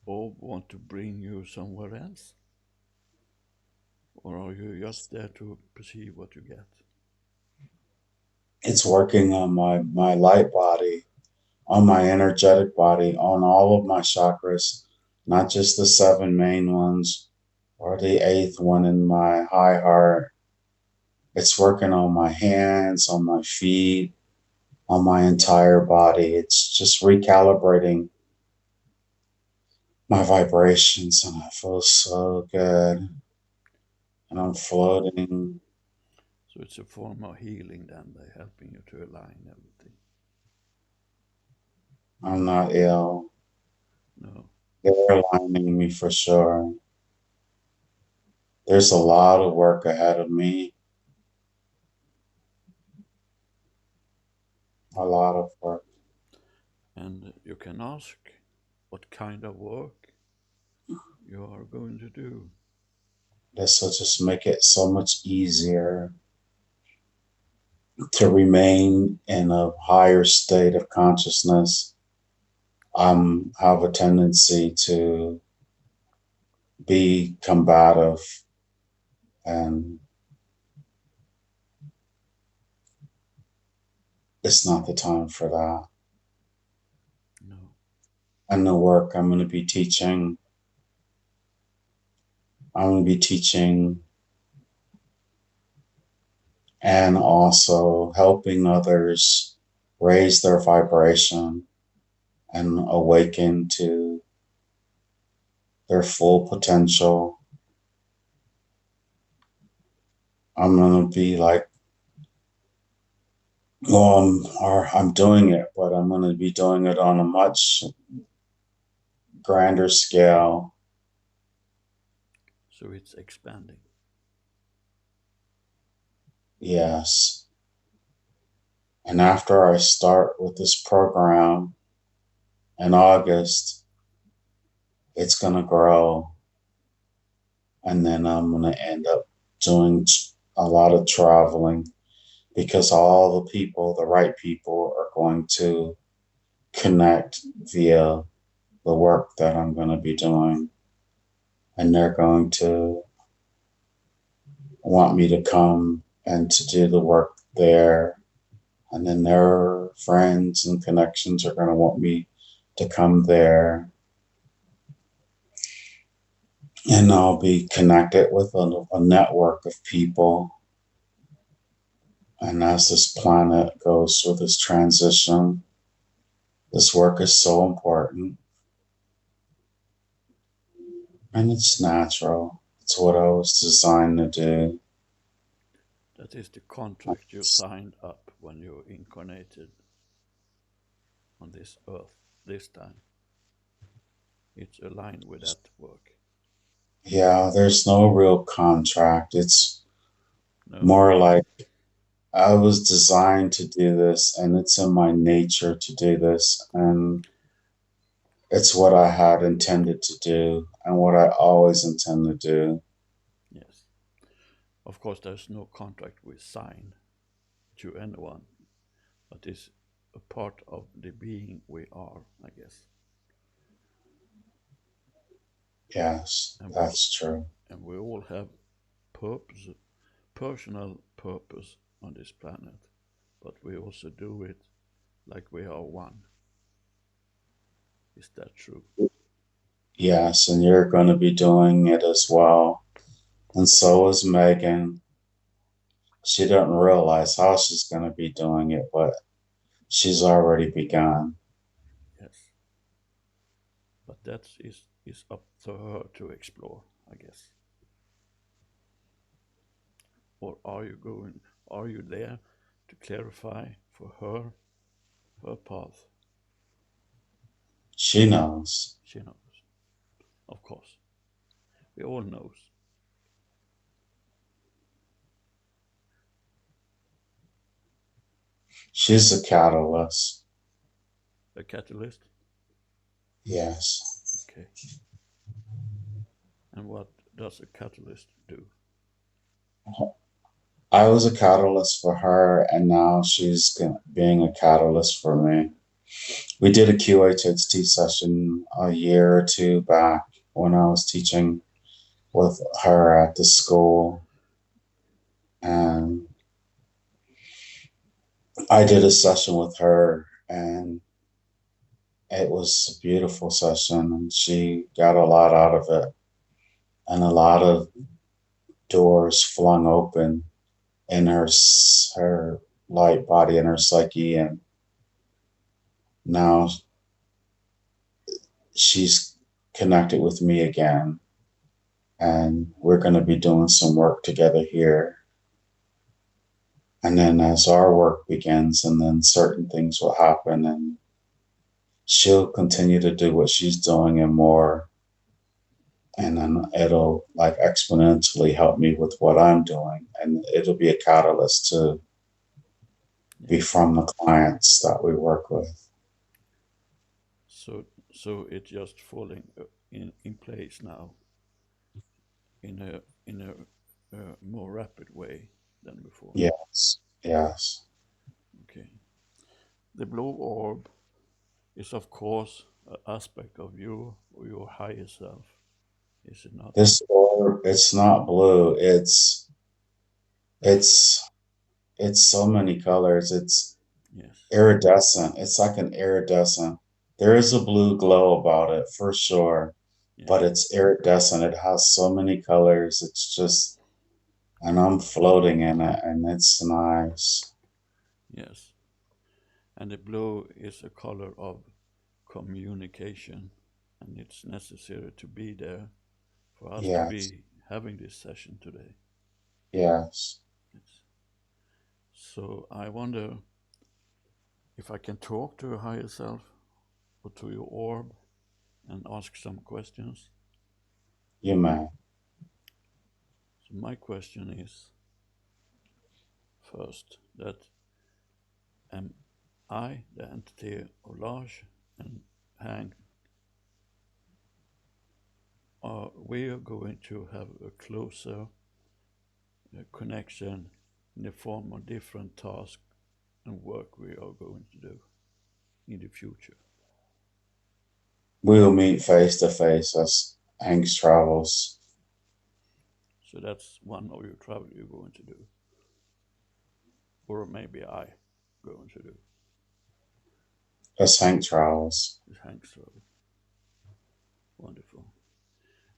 [SPEAKER 1] orb want to bring you somewhere else? Or are you just there to perceive what you get?
[SPEAKER 2] It's working on my light body, on my energetic body, on all of my chakras, not just the seven main ones or the eighth one in my high heart. It's working on my hands, on my feet, on my entire body. It's just recalibrating my vibrations, and I feel so good. And I'm floating.
[SPEAKER 1] So it's a form of healing then, they're helping you to align everything.
[SPEAKER 2] I'm not ill.
[SPEAKER 1] No,
[SPEAKER 2] They're aligning me for sure. There's a lot of work ahead of me, a lot of work.
[SPEAKER 1] and you can ask what kind of work you are going to do.
[SPEAKER 2] This will just make it so much easier to remain in a higher state of consciousness. Have a tendency to be combative, and it's not the time for that.
[SPEAKER 1] No,
[SPEAKER 2] And the work I'm going to be teaching and also helping others raise their vibration and awaken to their full potential. I'm going to be like, well, or I'm doing it, but I'm going to be doing it on a much grander scale.
[SPEAKER 1] so it's expanding.
[SPEAKER 2] Yes. And after I start with this program in August, it's going to grow. And then I'm going to end up doing a lot of traveling because all the people, the right people, are going to connect via the work that I'm going to be doing. And they're going to want me to come and to do the work there. And then their friends and connections are going to want me to come there. And I'll be connected with a network of people. And as this planet goes through this transition, this work is so important. And it's natural. It's what I was designed to do.
[SPEAKER 1] That is the contract you signed up when you incarnated on this earth this time. It's aligned with that work.
[SPEAKER 2] Yeah, there's no real contract. It's
[SPEAKER 1] No,
[SPEAKER 2] more like I was designed to do this, and it's in my nature to do this. And it's what I had intended to do and what I always intend to do.
[SPEAKER 1] yes. Of course, there's no contract we sign to anyone, but it's a part of the being we are, I guess.
[SPEAKER 2] Yes,
[SPEAKER 1] And we
[SPEAKER 2] that's true.
[SPEAKER 1] and we all have purpose, personal purpose on this planet, but we also do it like we are one. Is that true?
[SPEAKER 2] Yes, and you're going to be doing it as well. And so is Megan. She doesn't realize how she's going to be doing it, but she's already begun.
[SPEAKER 1] Yes. But that is up to her to explore, I guess. Or are you going? Are you there to clarify for her path?
[SPEAKER 2] She knows.
[SPEAKER 1] She knows, of course. We all knows.
[SPEAKER 2] She's a catalyst.
[SPEAKER 1] A catalyst.
[SPEAKER 2] Yes.
[SPEAKER 1] Okay. And what does a catalyst do?
[SPEAKER 2] I was a catalyst for her, and now she's being a catalyst for me. We did a QHHT session a year or two back when I was teaching with her at the school. And I did a session with her, and it was a beautiful session. And she got a lot out of it, and a lot of doors flung open in her light body and her psyche. And now she's connected with me again, and we're going to be doing some work together here. And then as our work begins, and then certain things will happen, and she'll continue to do what she's doing and more. And then it'll like exponentially help me with what I'm doing. And it'll be a catalyst to be
[SPEAKER 1] Yes.
[SPEAKER 2] from the clients that we work with.
[SPEAKER 1] So it's just falling in place now in a more rapid way than before.
[SPEAKER 2] Yes. Yes.
[SPEAKER 1] Okay. The blue orb is of course an aspect of you or your higher self, is it not?
[SPEAKER 2] This orb, it's not blue. It's it's so many colors. It's
[SPEAKER 1] Yes.
[SPEAKER 2] iridescent. It's like an iridescent. There is a blue glow about it for sure, but
[SPEAKER 1] Yes.
[SPEAKER 2] it's iridescent. It has so many colors. It's just, and I'm floating in it, and it's nice.
[SPEAKER 1] Yes. And the blue is a color of communication, and it's necessary to be there for us to
[SPEAKER 2] Yes.
[SPEAKER 1] be having this session today.
[SPEAKER 2] Yes.
[SPEAKER 1] Yes. So I wonder if I can talk to your higher self or to your orb and ask some questions.
[SPEAKER 2] You may.
[SPEAKER 1] So my question is first that am I the entity of Lars and Hank, or we are going to have a closer connection in the form of different tasks and work we are going to do in the future.
[SPEAKER 2] We'll meet face to face as Hank's travels.
[SPEAKER 1] So that's one of your travel you're going to do, or maybe I going to do
[SPEAKER 2] As Hank travels.
[SPEAKER 1] with Hank's travel. Wonderful.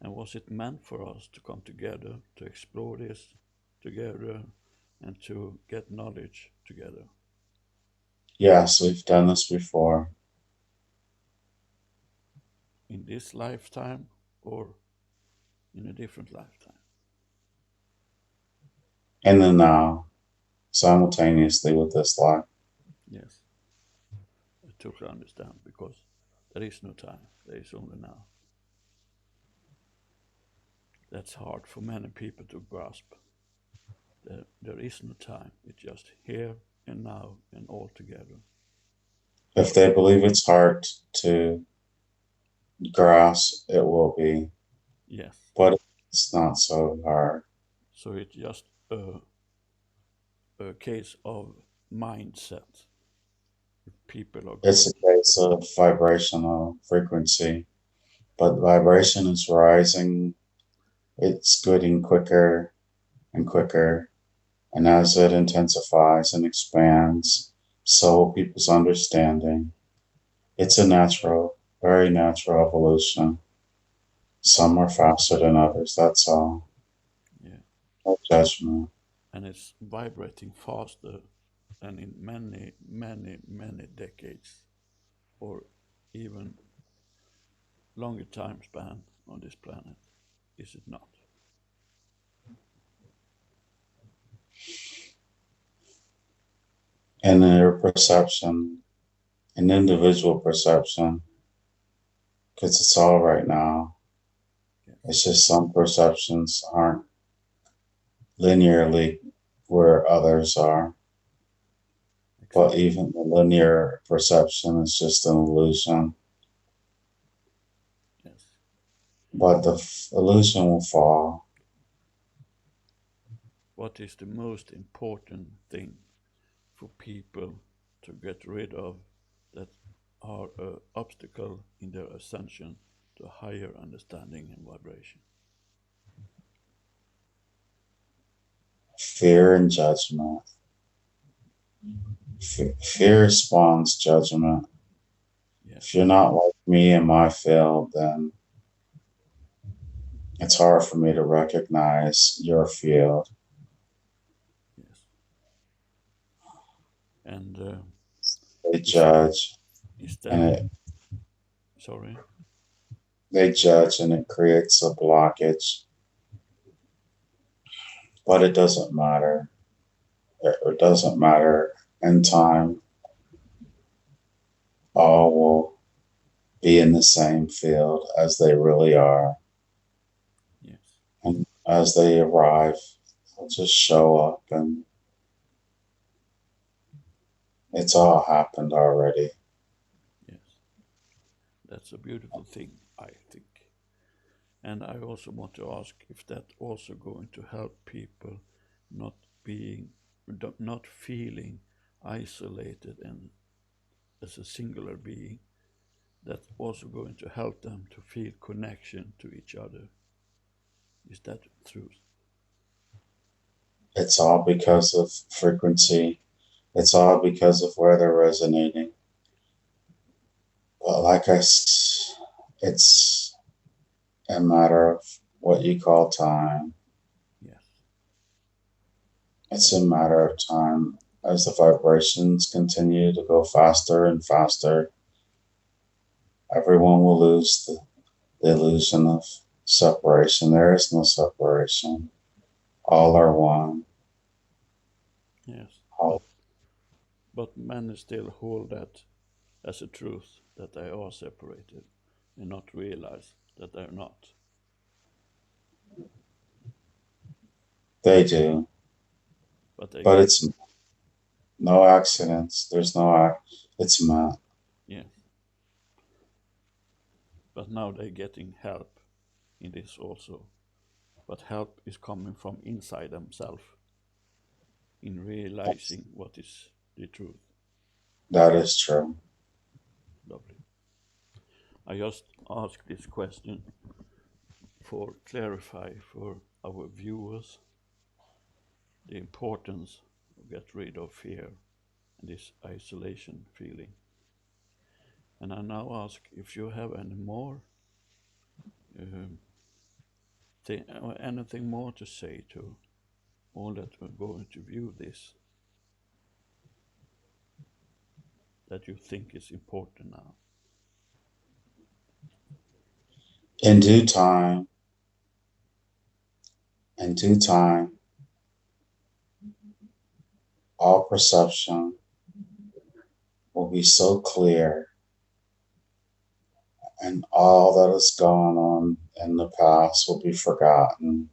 [SPEAKER 1] And was it meant for us to come together to explore this together and to get knowledge together
[SPEAKER 2] Yes, we've done this before.
[SPEAKER 1] in this lifetime or in a different lifetime?
[SPEAKER 2] In the now, simultaneously with this life.
[SPEAKER 1] Yes, I totally understand because there is no time, there is only now. That's hard for many people to grasp. There is no time, it's just here and now and all together.
[SPEAKER 2] If they believe it's hard to grasp, it will be,
[SPEAKER 1] Yes,
[SPEAKER 2] but it's not so hard.
[SPEAKER 1] so it's just a case of mindset. If people are
[SPEAKER 2] It's a
[SPEAKER 1] going,
[SPEAKER 2] case of vibrational frequency, but vibration is rising. It's getting quicker and quicker. And as it intensifies and expands, so will people's understanding. It's a natural, very natural evolution. Some are faster than others, that's all.
[SPEAKER 1] yeah,
[SPEAKER 2] No judgment.
[SPEAKER 1] and it's vibrating faster than in many, many, many decades, or even longer time span on this planet, is it not?
[SPEAKER 2] And their perception, an individual perception, because it's all right now.
[SPEAKER 1] Yes,
[SPEAKER 2] It's just some perceptions aren't linearly where others are. But
[SPEAKER 1] exactly.
[SPEAKER 2] even the linear perception is just an illusion.
[SPEAKER 1] Yes.
[SPEAKER 2] But the illusion will fall.
[SPEAKER 1] What is the most important thing for people to get rid of that are an obstacle in their ascension to higher understanding and vibration?
[SPEAKER 2] Fear and judgment. Fear spawns judgment. If
[SPEAKER 1] Yes,
[SPEAKER 2] you're not like me in my field, then it's hard for me to recognize your field.
[SPEAKER 1] yes. And
[SPEAKER 2] They
[SPEAKER 1] is
[SPEAKER 2] judge
[SPEAKER 1] is
[SPEAKER 2] and
[SPEAKER 1] that
[SPEAKER 2] it
[SPEAKER 1] sorry?
[SPEAKER 2] they judge and it creates a blockage, but it doesn't matter. It doesn't matter. In time, all will be in the same field as they really are.
[SPEAKER 1] Yes,
[SPEAKER 2] And as they arrive, they'll just show up and it's all happened already.
[SPEAKER 1] yes. That's a beautiful thing, I think. And I also want to ask if that also going to help people not being, not feeling isolated and as a singular being. That's also going to help them to feel connection to each other. Is that true?
[SPEAKER 2] It's all because of frequency. It's all because of where they're resonating. But it's a matter of what you call time.
[SPEAKER 1] Yes,
[SPEAKER 2] It's a matter of time. As the vibrations continue to go faster and faster, everyone will lose the illusion of separation. There is no separation. All are one.
[SPEAKER 1] yes.
[SPEAKER 2] All,
[SPEAKER 1] But many still hold that as a truth that they are separated and not realize that they're not.
[SPEAKER 2] they do.
[SPEAKER 1] But they
[SPEAKER 2] But
[SPEAKER 1] get,
[SPEAKER 2] it's no accidents. There's no it's meant.
[SPEAKER 1] yeah. But now they're getting help in this also. But help is coming from inside themselves in realizing what is the truth.
[SPEAKER 2] That is true.
[SPEAKER 1] Lovely. I just ask this question for clarify for our viewers the importance of get rid of fear and this isolation feeling. And I now ask if you have any more um, anything more to say to all that are going to view this that you think is important now.
[SPEAKER 2] In due time, in due time, all perception will be so clear and all that has gone on in the past will be forgotten.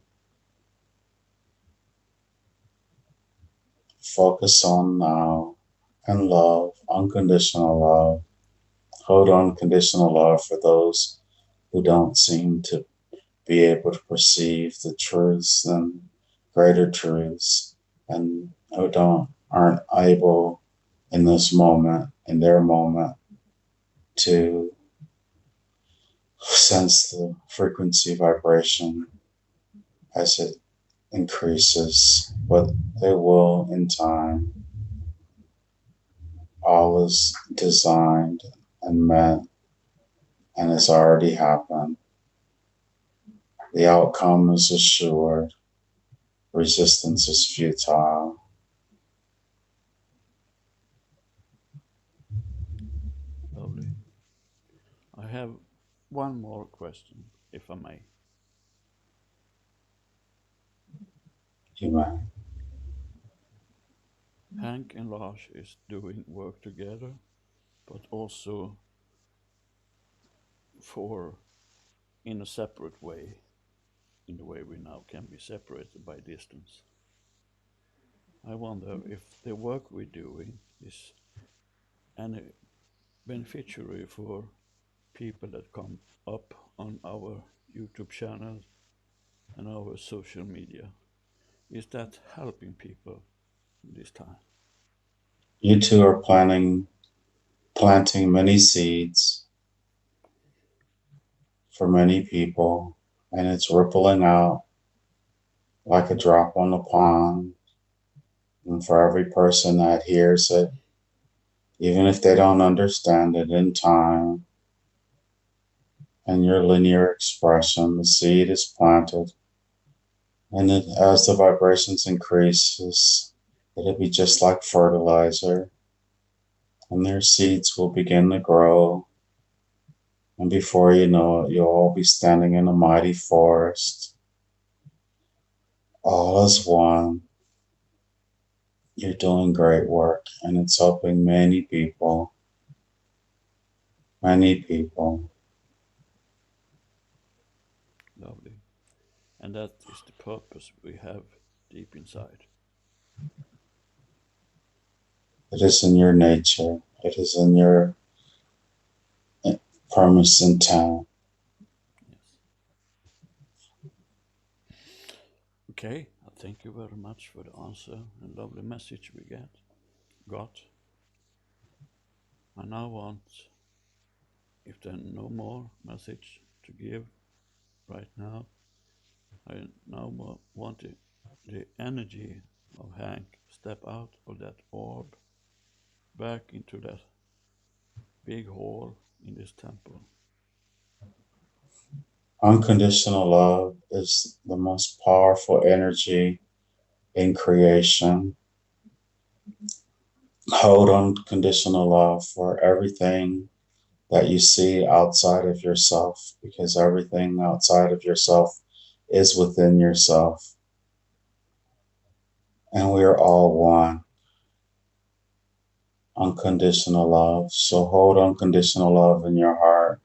[SPEAKER 2] Focus on now and love, unconditional love. Hold unconditional love for those who don't seem to be able to perceive the truths and greater truths and who don't aren't able in this moment, in their moment, to sense the frequency vibration as it increases, but they will in time. All is designed and meant and has already happened. The outcome is assured. Resistance is futile.
[SPEAKER 1] Lovely. I have one more question, if I may.
[SPEAKER 2] Human.
[SPEAKER 1] Hank and Lars is doing work together, but also for in a separate way, in the way we now can be separated by distance. I wonder if the work we're doing is any beneficiary for people that come up on our YouTube channel and our social media. Is that helping people this time?
[SPEAKER 2] You two are planting many seeds for many people, and it's rippling out like a drop on the pond. And for every person that hears it, even if they don't understand it in time, and your linear expression, the seed is planted. And as the vibrations increases, it'll be just like fertilizer, and their seeds will begin to grow. And before you know it, you'll all be standing in a mighty forest, all as one, You're doing great work, and it's helping many people. Many people.
[SPEAKER 1] Lovely. And that is the purpose we have deep inside.
[SPEAKER 2] It is in your nature. It is in your purpose intent.
[SPEAKER 1] Yes. Okay, thank you very much for the answer and lovely message we got. I now want, if there are no more message to give right now, I now want the energy of Hank step out of that orb back into that big hall in this temple.
[SPEAKER 2] Unconditional love is the most powerful energy in creation. Hold unconditional love for everything that you see outside of yourself, because everything outside of yourself is within yourself, and we are all one. Unconditional love. So hold unconditional love in your heart,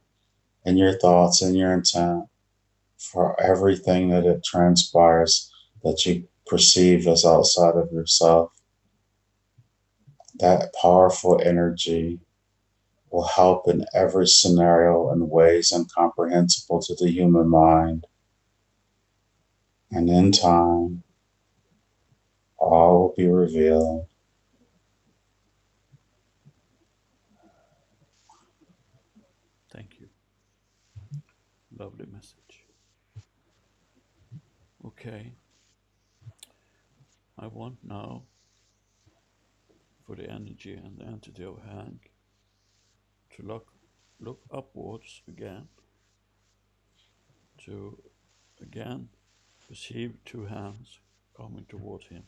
[SPEAKER 2] in your thoughts, in your intent for everything that it transpires that you perceive as outside of yourself. That powerful energy will help in every scenario in ways incomprehensible to the human mind. And in time, all will be revealed.
[SPEAKER 1] Thank you. Lovely message. Okay, I want now for the energy and the entity of Hank to look upwards again, to again perceive two hands coming towards him.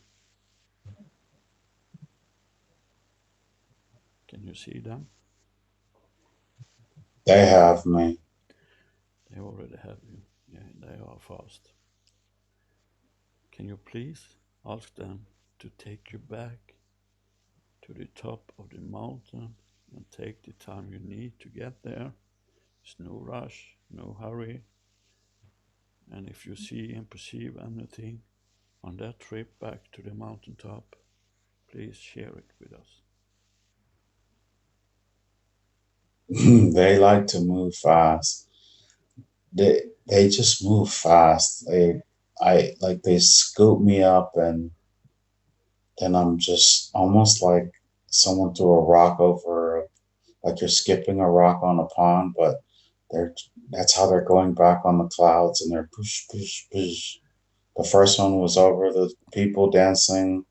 [SPEAKER 1] Can you see them?
[SPEAKER 2] They have me.
[SPEAKER 1] They already have you. Yeah, they are fast. Can you please ask them to take you back to the top of the mountain and take the time you need to get there? There's no rush, no hurry. And if you see and perceive anything on that trip back to the mountaintop, please share it with us.
[SPEAKER 2] They like to move fast. They just move fast. They scoop me up, and then I'm just almost like someone threw a rock over, like you're skipping a rock on a pond, but they're that's how they're going back on the clouds, and they're push push push. The first one was over the people dancing,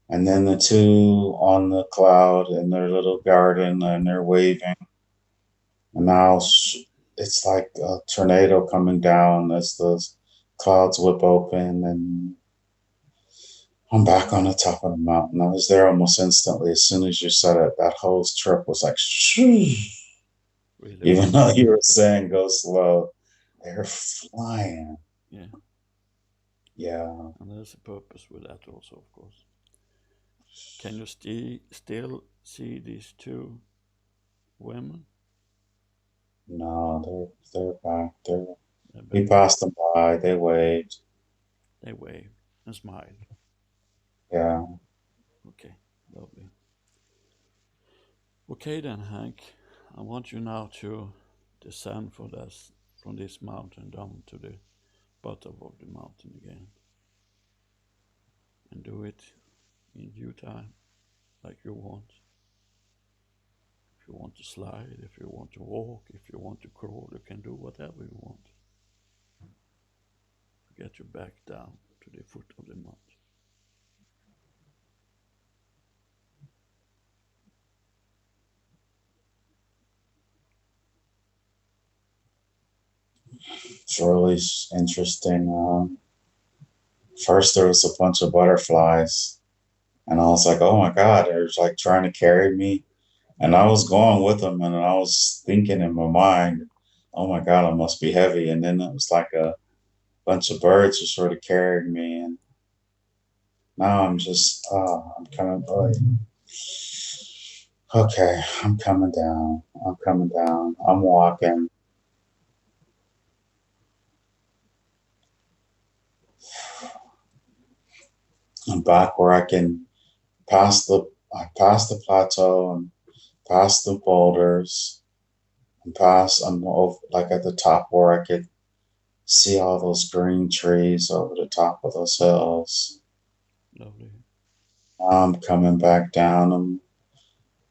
[SPEAKER 2] and then the two on the cloud in their little garden, and they're waving. And now it's like a tornado coming down as the clouds whip open, and I'm back on the top of the mountain. I was there almost instantly. As soon as you said it, that whole trip was like, shoo.
[SPEAKER 1] Really
[SPEAKER 2] Even though
[SPEAKER 1] fast.
[SPEAKER 2] you were saying go slow, they're flying.
[SPEAKER 1] Yeah,
[SPEAKER 2] Yeah.
[SPEAKER 1] and there's a purpose with that also, of course. Can you still see these two women?
[SPEAKER 2] No, they're back.
[SPEAKER 1] They're
[SPEAKER 2] We
[SPEAKER 1] back.
[SPEAKER 2] passed them by. They waved.
[SPEAKER 1] They wave and smile.
[SPEAKER 2] Yeah.
[SPEAKER 1] Okay, lovely. Okay then, Hank. I want you now to descend from this mountain down to the bottom of the mountain again. And do it in due time, like you want. If you want to slide, if you want to walk, if you want to crawl, you can do whatever you want to get you back down to the foot of the mountain.
[SPEAKER 2] It's really interesting. First, there was a bunch of butterflies, and I was like, oh my God, they're like trying to carry me. And I was going with them, and I was thinking in my mind, oh my God, I must be heavy. And then it was like a bunch of birds were sort of carrying me. And Now I'm just, I'm coming, okay, I'm coming down. I'm coming down. I'm walking. I'm back where I can I pass the plateau and pass the boulders and I'm over, like at the top where I could see all those green trees over the top of those hills.
[SPEAKER 1] Lovely.
[SPEAKER 2] I'm coming back down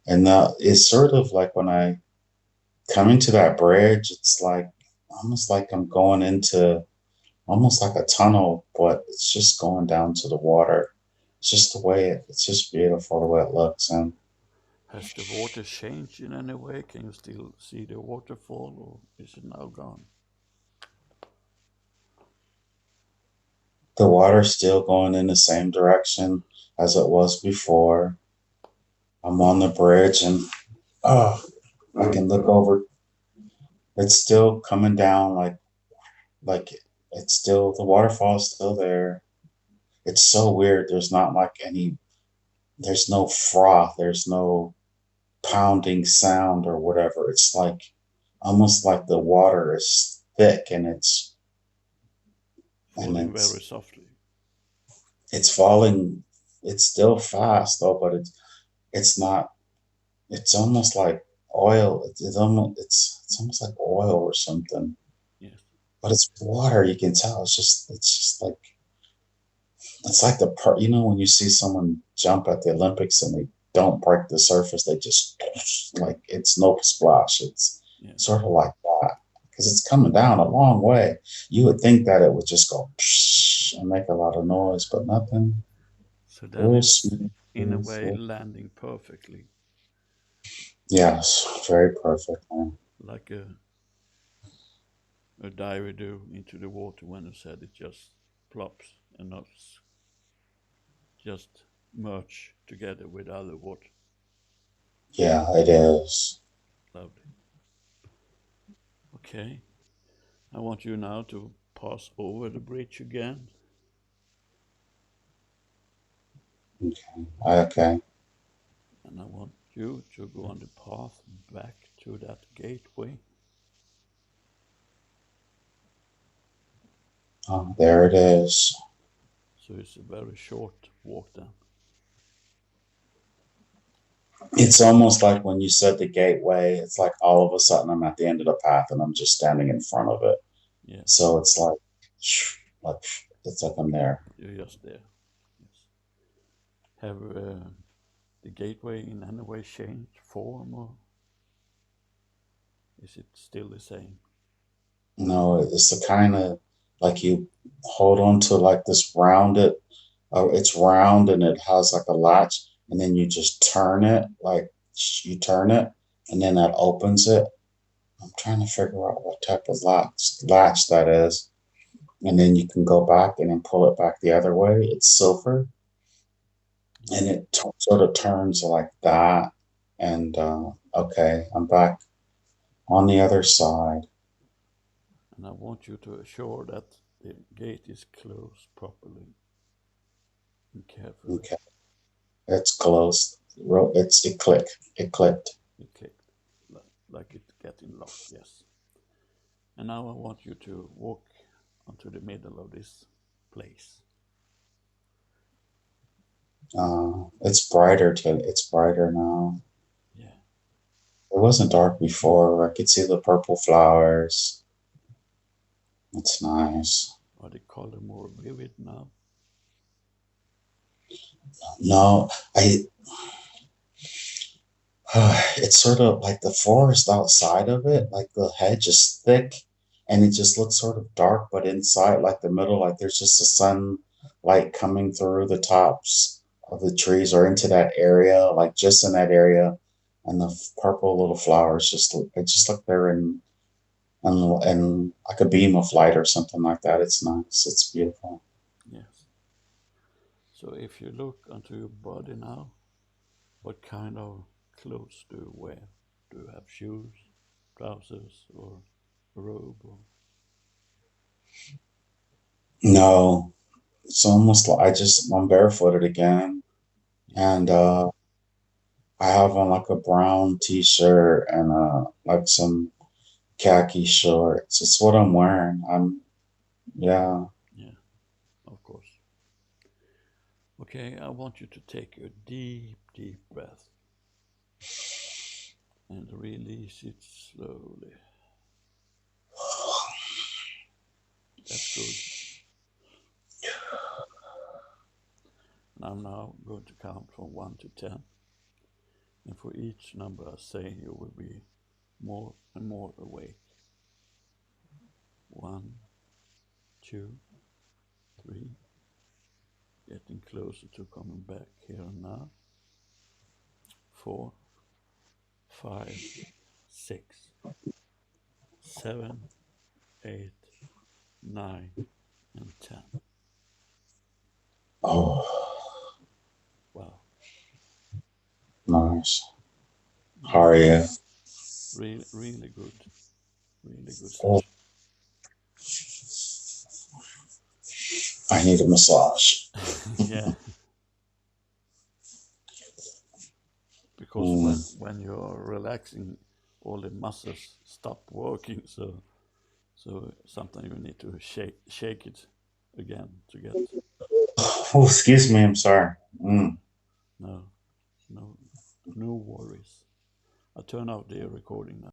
[SPEAKER 2] and it's sort of like when I come into that bridge, it's like almost like I'm going into almost like a tunnel, but it's just going down to the water. It's just the way it's just beautiful the way it looks. And
[SPEAKER 1] Has the water changed in any way? Can you still see the waterfall, or is it now gone?
[SPEAKER 2] the water's still going in the same direction as it was before. I'm on the bridge and oh, I can look over. It's still coming down like it's still the waterfall's still there. It's so weird. There's not like there's no froth, there's no pounding sound or whatever. It's like almost like the water is thick and
[SPEAKER 1] Falling very softly.
[SPEAKER 2] it's falling. It's still fast though, but it's not. It's almost like oil. It's almost like oil or something.
[SPEAKER 1] Yes.
[SPEAKER 2] But it's water. You can tell. It's just like it's like the part. You know when you see someone jump at the Olympics and they don't break the surface, they just like it's no splash. It's
[SPEAKER 1] Yes.
[SPEAKER 2] sort of like that because it's coming down a long way. You would think that it would just go and make a lot of noise, but nothing.
[SPEAKER 1] So then
[SPEAKER 2] Real
[SPEAKER 1] it's
[SPEAKER 2] smooth.
[SPEAKER 1] in a way landing perfectly,
[SPEAKER 2] Yes, very perfect, man.
[SPEAKER 1] like a diver do into the water when you said it just plops and not just merge together with other water.
[SPEAKER 2] Yeah, it is.
[SPEAKER 1] Lovely. Okay. I want you now to pass over the bridge again,
[SPEAKER 2] Okay. Okay.
[SPEAKER 1] and I want you to go on the path back to that gateway.
[SPEAKER 2] Oh, there it is.
[SPEAKER 1] So it's a very short walk then.
[SPEAKER 2] It's almost like when you said the gateway, it's like all of a sudden I'm at the end of the path and I'm just standing in front of it.
[SPEAKER 1] Yes,
[SPEAKER 2] So it's like it's like I'm there.
[SPEAKER 1] you're just there. Yes. Have the gateway in any way changed form, or is it still the same?
[SPEAKER 2] No, it's the kind of like you hold on to like this rounded, it's round and it has like a latch, and then you just turn it, like you turn it, and then that opens it. I'm trying to figure out what type of latch that is. And then you can go back and then pull it back the other way. It's silver and
[SPEAKER 1] Yes.
[SPEAKER 2] sort of turns like that. And okay, I'm back on the other side.
[SPEAKER 1] And I want you to assure that the gate is closed properly and carefully.
[SPEAKER 2] Okay, it's closed. It clicked. It clicked.
[SPEAKER 1] It clicked like it getting locked, yes. And now I want you to walk onto the middle of this place.
[SPEAKER 2] It's brighter now.
[SPEAKER 1] Yeah.
[SPEAKER 2] It wasn't dark before. I could see the purple flowers. It's nice.
[SPEAKER 1] Are the color more vivid now?
[SPEAKER 2] No, I it's sort of like the forest outside of it, like the hedge is thick and it just looks sort of dark, but inside, like the middle, like there's just a sunlight coming through the tops of the trees or into that area, like just in that area. And the purple little flowers it just look there and like a beam of light or something like that. It's nice. It's beautiful.
[SPEAKER 1] Yes. So if you look onto your body now, what kind of clothes do you wear? Do you have shoes, trousers, or a robe? Or...
[SPEAKER 2] No, it's almost like I'm barefooted again,
[SPEAKER 1] Yes.
[SPEAKER 2] and I have on like a brown t-shirt and like some khaki shorts. It's what I'm wearing. Yeah.
[SPEAKER 1] Yeah, of course. Okay, I want you to take a deep, deep breath and release it slowly. That's good. And I'm now going to count from 1 to 10. And for each number I say, you will be more and more awake. 1, 2, 3, getting closer to coming back here and now. 4, 5, 6, 7, 8, 9, and 10.
[SPEAKER 2] Oh,
[SPEAKER 1] Wow.
[SPEAKER 2] nice. How are
[SPEAKER 1] Really,
[SPEAKER 2] you?
[SPEAKER 1] really, really good. Really good
[SPEAKER 2] Oh,
[SPEAKER 1] session.
[SPEAKER 2] I need a massage.
[SPEAKER 1] Yeah, because
[SPEAKER 2] Mm.
[SPEAKER 1] when you're relaxing, all the muscles stop working. So sometimes you need to shake it again to get.
[SPEAKER 2] Oh, excuse me. I'm sorry. Mm.
[SPEAKER 1] No, no, no worries. I turn off the recording now.